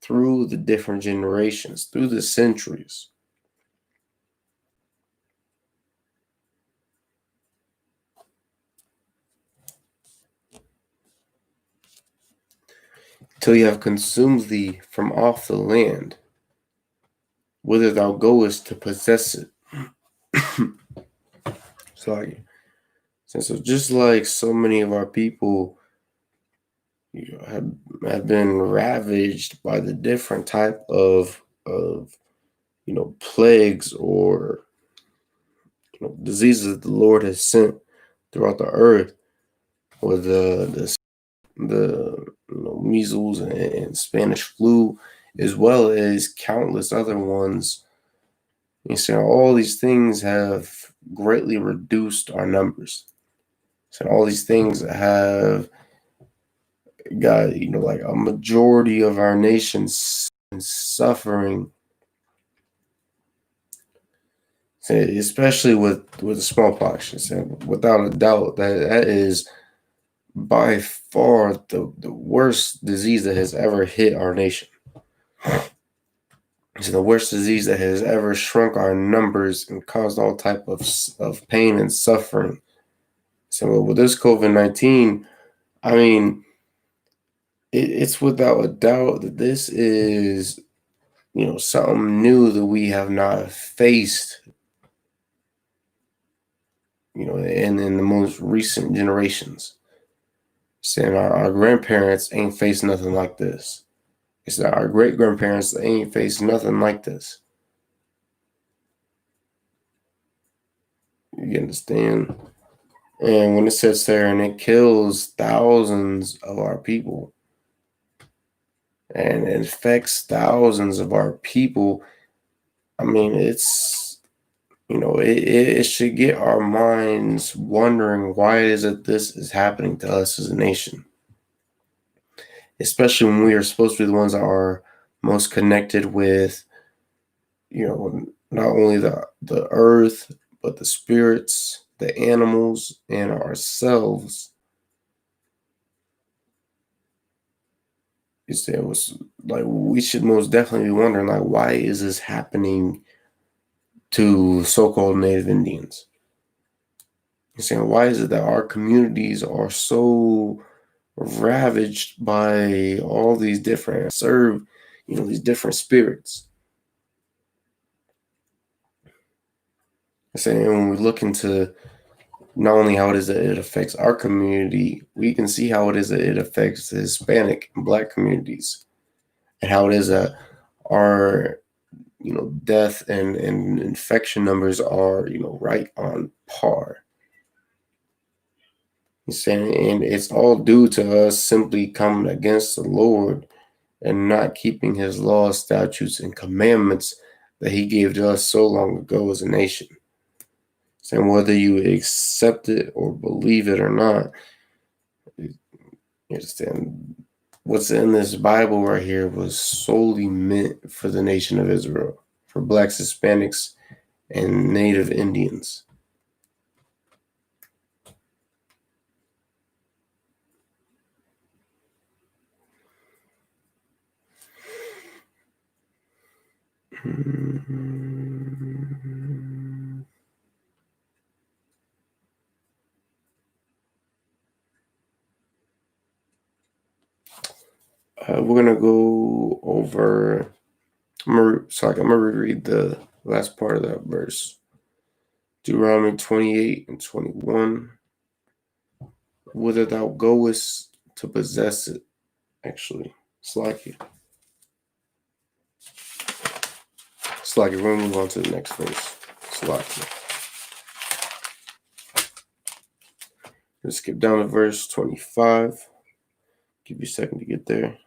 through the different generations, through the centuries. Till you have consumed thee from off the land, whither thou goest to possess it. So just like so many of our people have been ravaged by the different type of plagues or diseases that the Lord has sent throughout the earth, or the measles and Spanish flu, as well as countless other ones. You see, all these things have greatly reduced our numbers. So all these things have got like a majority of our nation suffering. So especially with the smallpox. So without a doubt, that is by far the worst disease that has ever hit our nation. It's the worst disease that has ever shrunk our numbers and caused all type of pain and suffering. So with this COVID-19, I mean, it's without a doubt that this is, something new that we have not faced, in the most recent generations. Saying our grandparents ain't faced nothing like this. It's that our great-grandparents ain't faced nothing like this. You understand? And when it sits there and it kills thousands of our people and it infects thousands of our people, I mean, it's, it should get our minds wondering why is it this is happening to us as a nation. Especially when we are supposed to be the ones that are most connected with, not only the earth, but the spirits, the animals, and ourselves. It was like we should most definitely be wondering, like, why is this happening to so-called Native Indians? You're saying, why is it that our communities are so ravaged by all these different these different spirits? Saying when we look into not only how it is that it affects our community, we can see how it is that it affects the Hispanic and Black communities, and how it is that our death and infection numbers are right on par. He's saying, and it's all due to us simply coming against the Lord and not keeping His laws, statutes, and commandments that He gave to us so long ago as a nation. Saying whether you accept it or believe it or not, you understand, what's in this Bible right here was solely meant for the nation of Israel, for Blacks, Hispanics, and Native Indians. We're gonna go over. I'm gonna reread the last part of that verse. Deuteronomy 28 and 21. Whither thou goest to possess it. Actually, it's like it. We're gonna move on to the next verse. Let's skip down to verse 25. Give you a second to get there.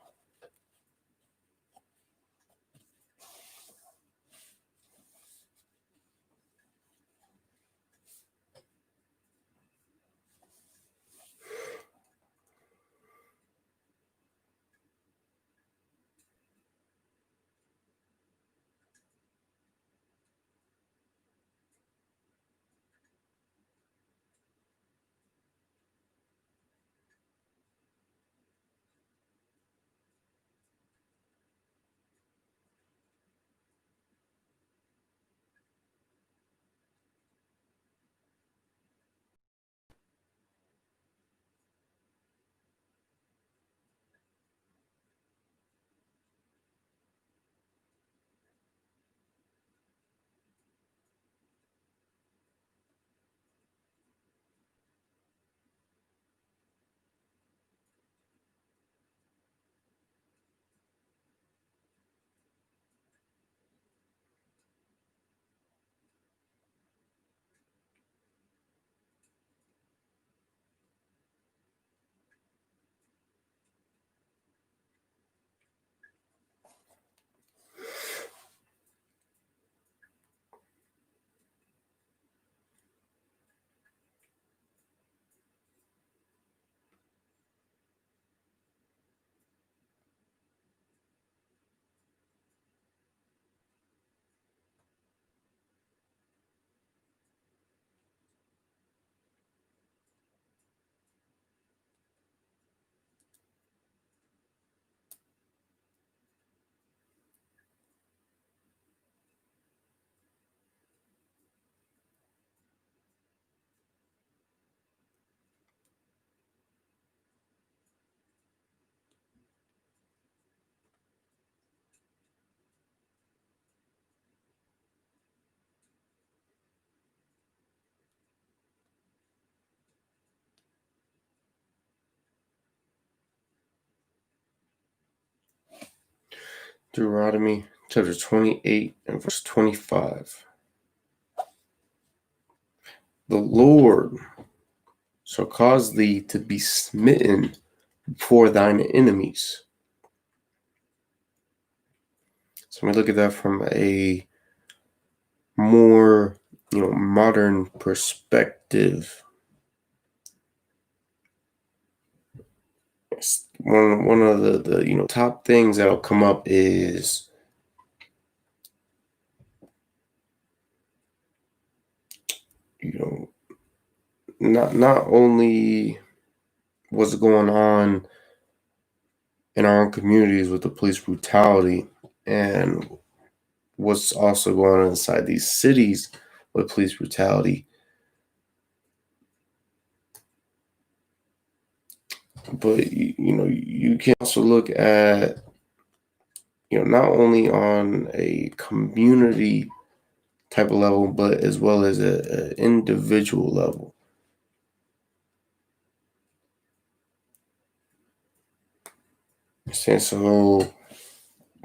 Deuteronomy chapter 28 and verse 25. The Lord shall cause thee to be smitten before thine enemies. So we look at that from a more, modern perspective. One of the top things that'll come up is not only what's going on in our own communities with the police brutality and what's also going on inside these cities with police brutality, but you can also look at not only on a community type of level, but as well as an individual level. And so,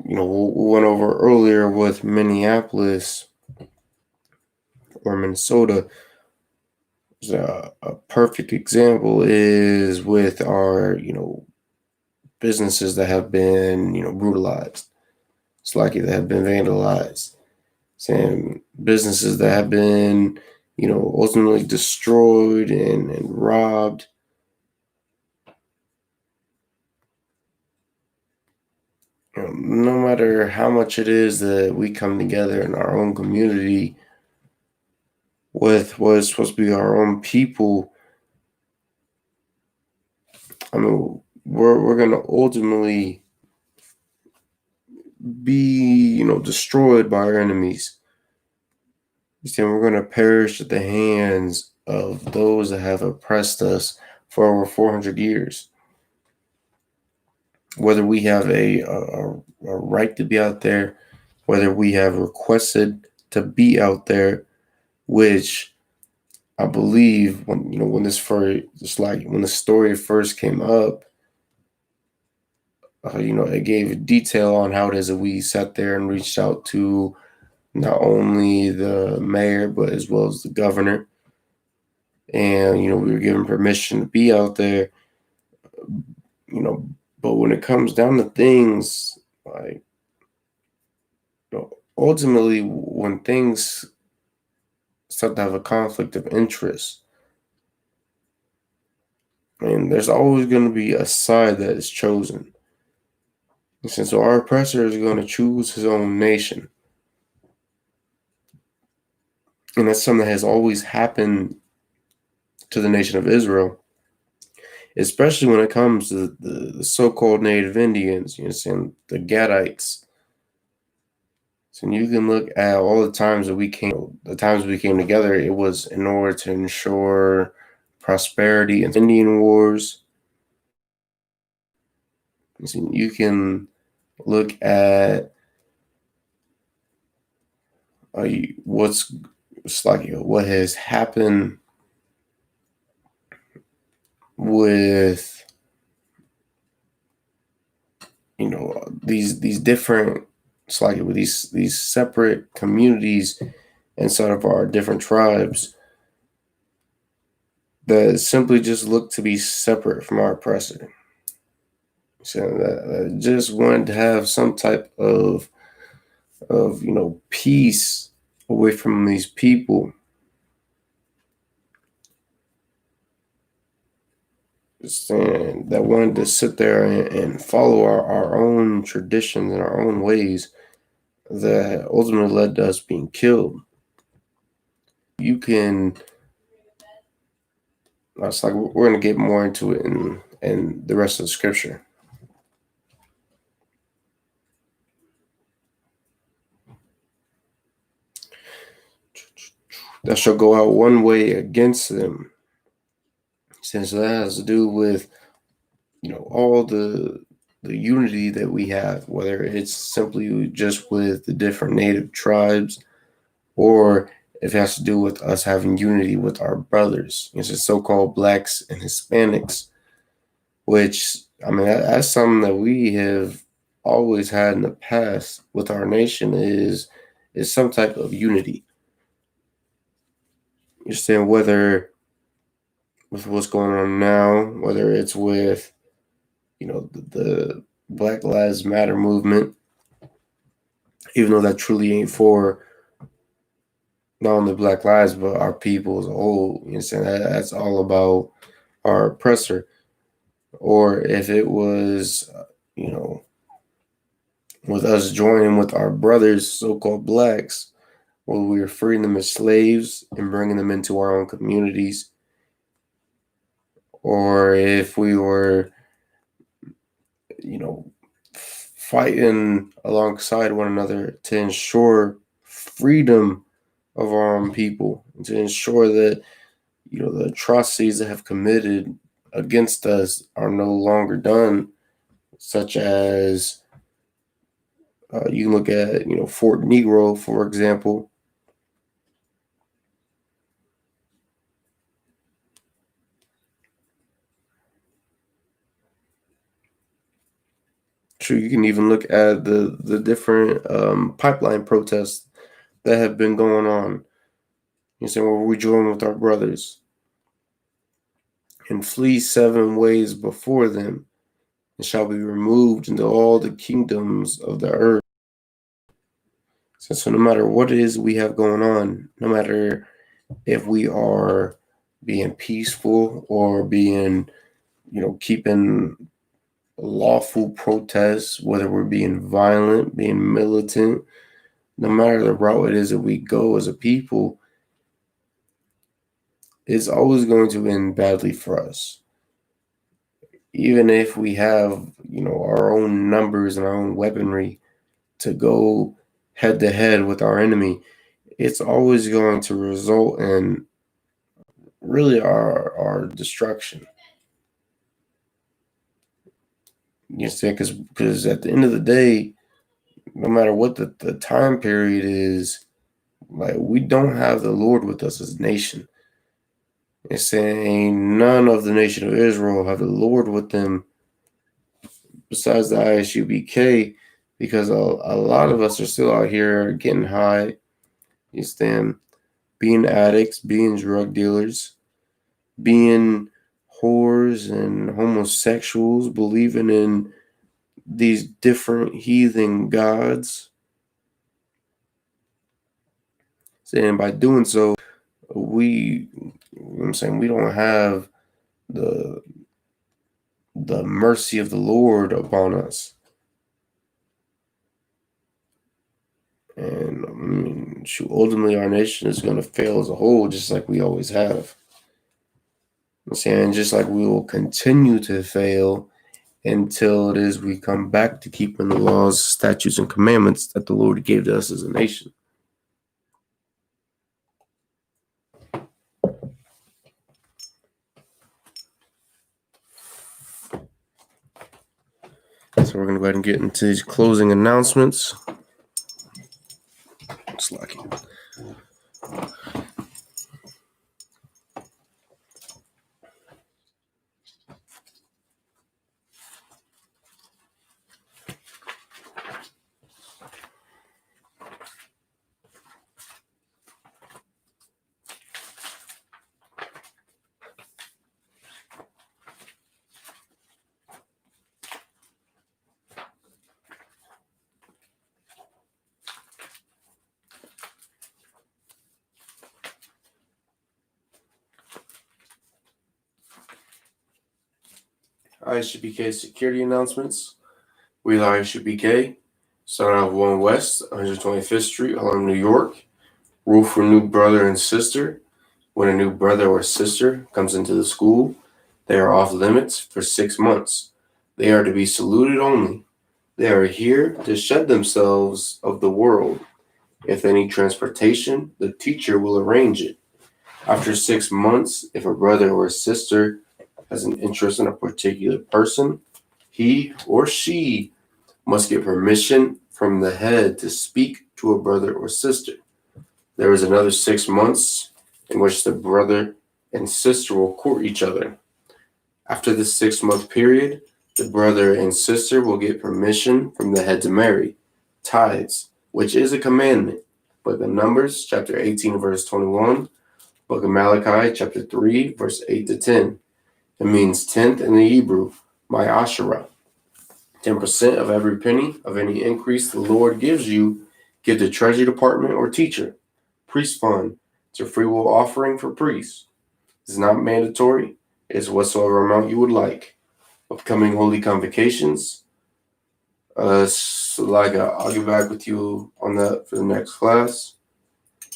we went over earlier with Minneapolis or Minnesota. A perfect example is with our, businesses that have been, brutalized. It's likely that have been vandalized. And businesses that have been, ultimately destroyed and robbed. No matter how much it is that we come together in our own community with what is supposed to be our own people, we're going to ultimately be, destroyed by our enemies. And we're going to perish at the hands of those that have oppressed us for over 400 years. Whether we have a right to be out there, whether we have requested to be out there, which I believe when the story first came up, it gave detail on how it is that we sat there and reached out to not only the mayor, but as well as the governor. And, we were given permission to be out there, but when it comes down to things, like, ultimately, when things start to have a conflict of interest, and there's always going to be a side that is chosen. And so our oppressor is going to choose his own nation. And that's something that has always happened to the nation of Israel, especially when it comes to the so-called native Indians, and the Gadites. So you can look at all the times we came together, it was in order to ensure prosperity in Indian wars. So you can look at what has happened with these different, with these separate communities inside of our different tribes that simply just look to be separate from our oppressor. So that just wanted to have some type of peace away from these people. And that wanted to sit there and follow our own traditions and our own ways that ultimately led to us being killed. We're going to get more into it in the rest of the scripture. That shall go out one way against them. Since that has to do with, all the unity that we have, whether it's simply just with the different native tribes, or if it has to do with us having unity with our brothers, the so-called blacks and Hispanics, which, that's something that we have always had in the past with our nation is some type of unity. You're saying whether with what's going on now, whether it's with the Black Lives Matter movement, even though that truly ain't for not only Black lives but our people as a whole. You know, saying that's all about our oppressor, or if it was, with us joining with our brothers, so-called blacks, where we were freeing them as slaves and bringing them into our own communities, or if we were, fighting alongside one another to ensure freedom of our own people, and to ensure that the atrocities that have committed against us are no longer done, such as you can look at Fort Negro, for example. Sure, you can even look at the different pipeline protests that have been going on. You see, where we join with our brothers and flee 7 ways before them, and shall be removed into all the kingdoms of the earth. So no matter what it is we have going on, no matter if we are being peaceful or being, keeping lawful protests, whether we're being violent, being militant, no matter the route it is that we go as a people, it's always going to end badly for us. Even if we have, our own numbers and our own weaponry to go head to head with our enemy, it's always going to result in really our destruction. You see, because at the end of the day, no matter what the time period is, like, we don't have the Lord with us as a nation. It's saying none of the nation of Israel have the Lord with them besides the I.S.U.P.K, because a lot of us are still out here getting high. You stand being addicts, being drug dealers, being whores and homosexuals, believing in these different heathen gods. And by doing so, we don't have the mercy of the Lord upon us. And ultimately our nation is going to fail as a whole, just like we always have. And just like we will continue to fail until it is we come back to keeping the laws, statutes, and commandments that the Lord gave to us as a nation. So we're going to go ahead and get into these closing announcements. It's lucky. I.S.U.P.K security announcements. We are I.S.U.P.K, starting off 1 West, 125th Street, Harlem, New York. Rule for new brother and sister. When a new brother or sister comes into the school, they are off limits for 6 months. They are to be saluted only. They are here to shed themselves of the world. If they need transportation, the teacher will arrange it. After 6 months, if a brother or a sister has an interest in a particular person, he or she must get permission from the head to speak to a brother or sister. There is another 6 months in which the brother and sister will court each other. After this 6-month period, The brother and sister will get permission from the head to marry, tithes, which is a commandment. Book of Numbers, chapter 18, verse 21. Book of Malachi, chapter 3, verse 8 to 10. It means tenth in the Hebrew, my Asherah. 10% of every penny of any increase the Lord gives you, give to treasury department or teacher. Priest fund. It's a free will offering for priests. It's not mandatory. It's whatsoever amount you would like. Upcoming holy convocations. I'll get back with you on that for the next class.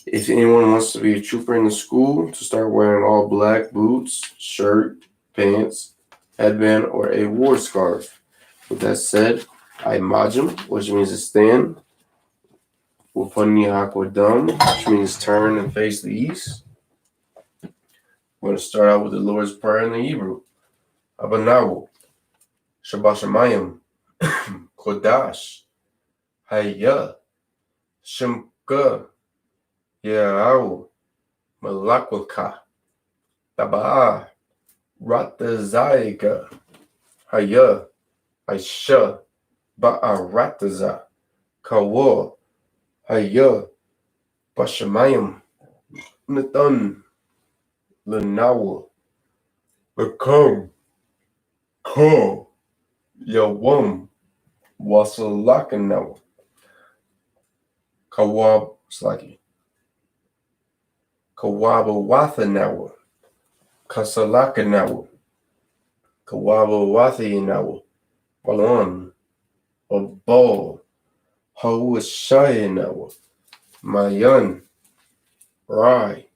If anyone wants to be a trooper in the school, to start wearing all black boots, shirt, pants, headband, or a war scarf. With that said, I majim, which means to stand. Wapani Hakwadam, which means turn and face the east. I'm going to start out with the Lord's Prayer in the Hebrew. Abanawu, Shabashamayim, Kodash, Hayya, Shemka, Ya'aw, Malakwaka, Taba'a, Ratazaika, Hayya, Aisha, Ba'arataza, Kawa, Hayya, Bashamayim, Nathan, Lanawa, Bakam, Ko, Yawam, Wasalakanawa, Kawab, Slaki, Kawabawathanawa, Kasalakanawa, Kawabawathanawa, Balan, Abal, Hawashayanawa, Mayan, Rai,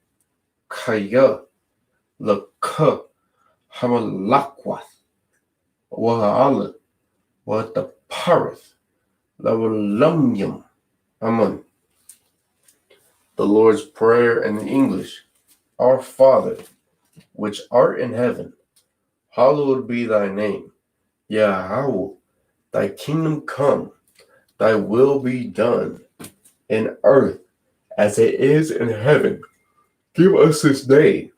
Kaya, Laka, Hamalakwath, Waha'ala, Wataparith, Lavalamyam, Aman. The Lord's Prayer in English. Our Father, which art in heaven, hallowed be thy name. Yahweh, thy kingdom come, thy will be done, in earth as it is in heaven. Give us this day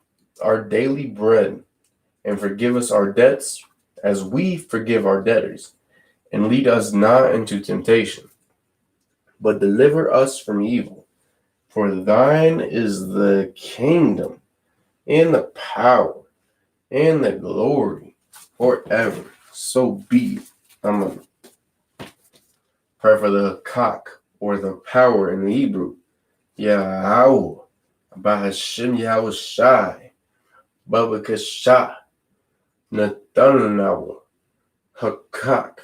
our daily bread, and forgive us our debts as we forgive our debtors. And lead us not into temptation, but deliver us from evil. For thine is the kingdom, and the power, and the glory, forever. So be it. Amen. Pray for the cock, or the power in the Hebrew. Yahweh, Bahashim Yahweh Shai, Babakashah, Nathanawa, Hakak,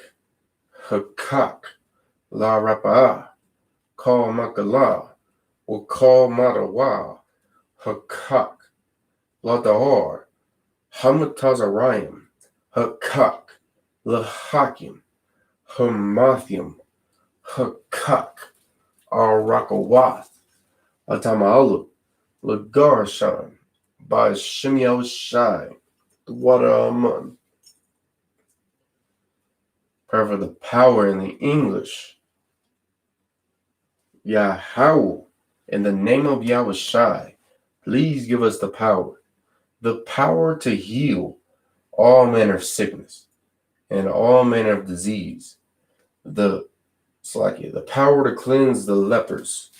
La Rapa'ah, Call Makalah, or Call Madawa, Hakak, La Dahar, Hamatazarayim, Hakak, La Hakim, Hamathium, Hakak, Arakawath, Atamalu, Lagarshan, by Shimyo Shai, the water Amun. Pray for the power in the English. Yahweh, in the name of Yahweh Shai, please give us the power to heal all manner of sickness and all manner of disease, the power to cleanse the lepers,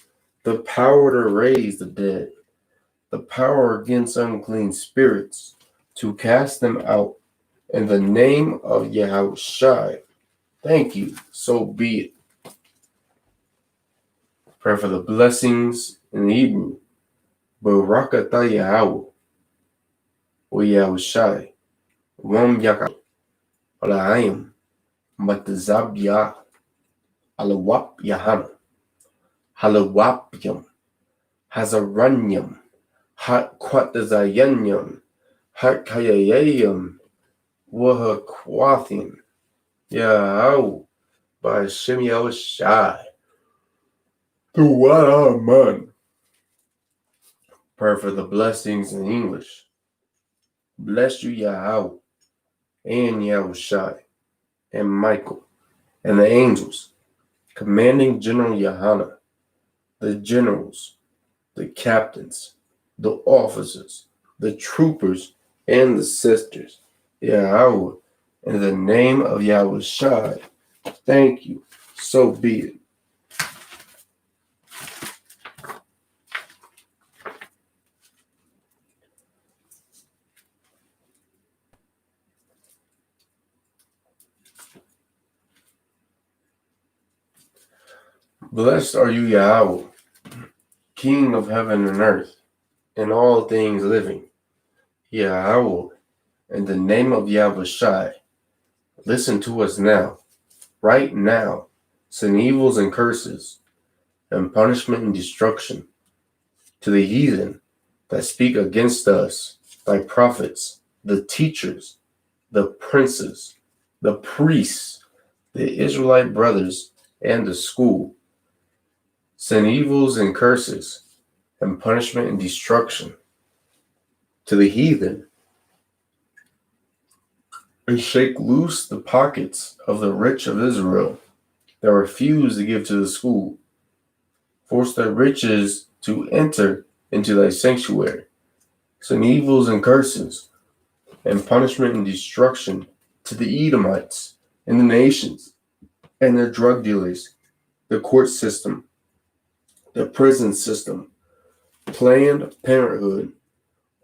the power to raise the dead, the power against unclean spirits, to cast them out, in the name of Yahweh Shai. Thank you, so be it. Pray for the blessings in the Hebrew. Barakatah Yahweh, O Yahweh Shai, Ram Yakah, Alaim, Matazab Yah, Alawap Yahanna, Halawapyam, Hazaranyam, Hat Quatazayanyam, Hat Kayayayam, Wahaquathim, Yahweh, by Hashem Yahweh Shai. To what Aman. Pray for the blessings in English. Bless you, Yahweh, and Yahweh Shai, and Michael, and the angels, commanding General Yahanna, the generals, the captains, the officers, the troopers, and the sisters. Yahweh, In the name of Yahushua, thank you. So be it. Blessed are you, Yahweh, King of heaven and earth, and all things living. Yahweh, in the name of Yahushua, listen to us now, right now. Send evils and curses, and punishment and destruction to the heathen that speak against us, thy prophets, the teachers, the princes, the priests, the Israelite brothers, and the school. Send evils and curses, and punishment and destruction to the heathen, and shake loose the pockets of the rich of Israel that refuse to give to the school. Force their riches to enter into thy sanctuary. Send evils and curses, and punishment and destruction to the Edomites and the nations, and their drug dealers, the court system, the prison system, Planned Parenthood,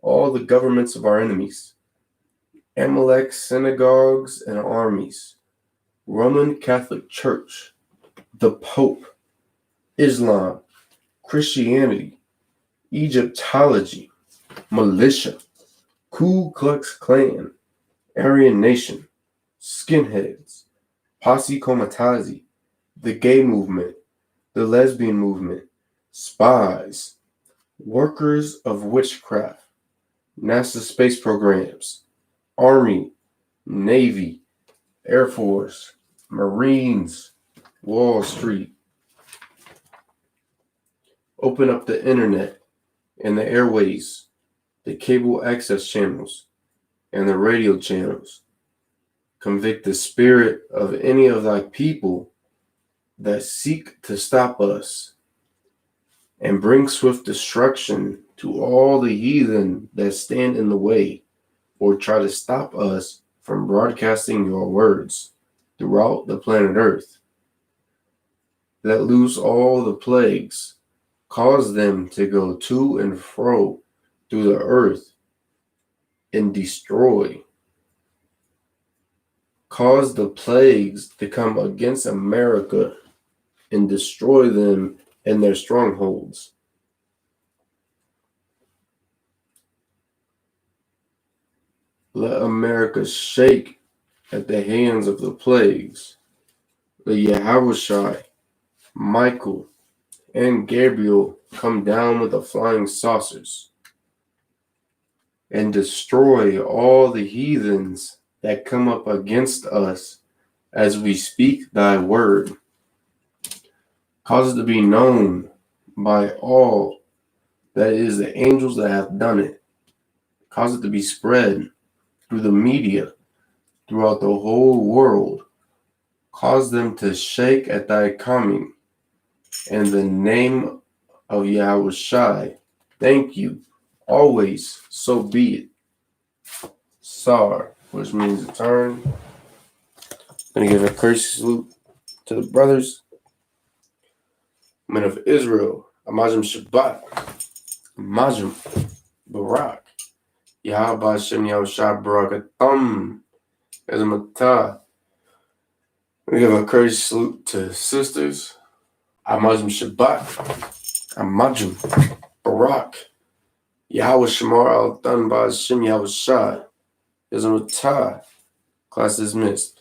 all the governments of our enemies, Amalek synagogues and armies, Roman Catholic Church, the Pope, Islam, Christianity, Egyptology, militia, Ku Klux Klan, Aryan Nation, skinheads, Posse Comitazi, the gay movement, the lesbian movement, spies, workers of witchcraft, NASA space programs, Army, Navy, Air Force, Marines, Wall Street. Open up the internet and the airways, the cable access channels, and the radio channels. Convict the spirit of any of thy people that seek to stop us, and bring swift destruction to all the heathen that stand in the way or try to stop us from broadcasting your words throughout the planet Earth. Let loose all the plagues, cause them to go to and fro through the earth and destroy. Cause the plagues to come against America and destroy them in their strongholds. Let America shake at the hands of the plagues. Let Yahushua, Michael, and Gabriel come down with the flying saucers and destroy all the heathens that come up against us as we speak thy word. Cause it to be known by all that it is the angels that have done it. Cause it to be spread through the media throughout the whole world. Cause them to shake at thy coming. In the name of Yahushua, thank you. Always, so be it. Sar, which means turn. I'm going to give a courtesy salute to the brothers, men of Israel, Amajim Shabbat, Amajim Barak, Yahweh Hashem Yahushua Barakatam, Ezmatah. We give a courtesy salute to sisters, Amajim Shabbat, Amajim Barak, Yahweh Shemar Al Tan Ba Hashem Yahushua, Ezmatah. Class dismissed.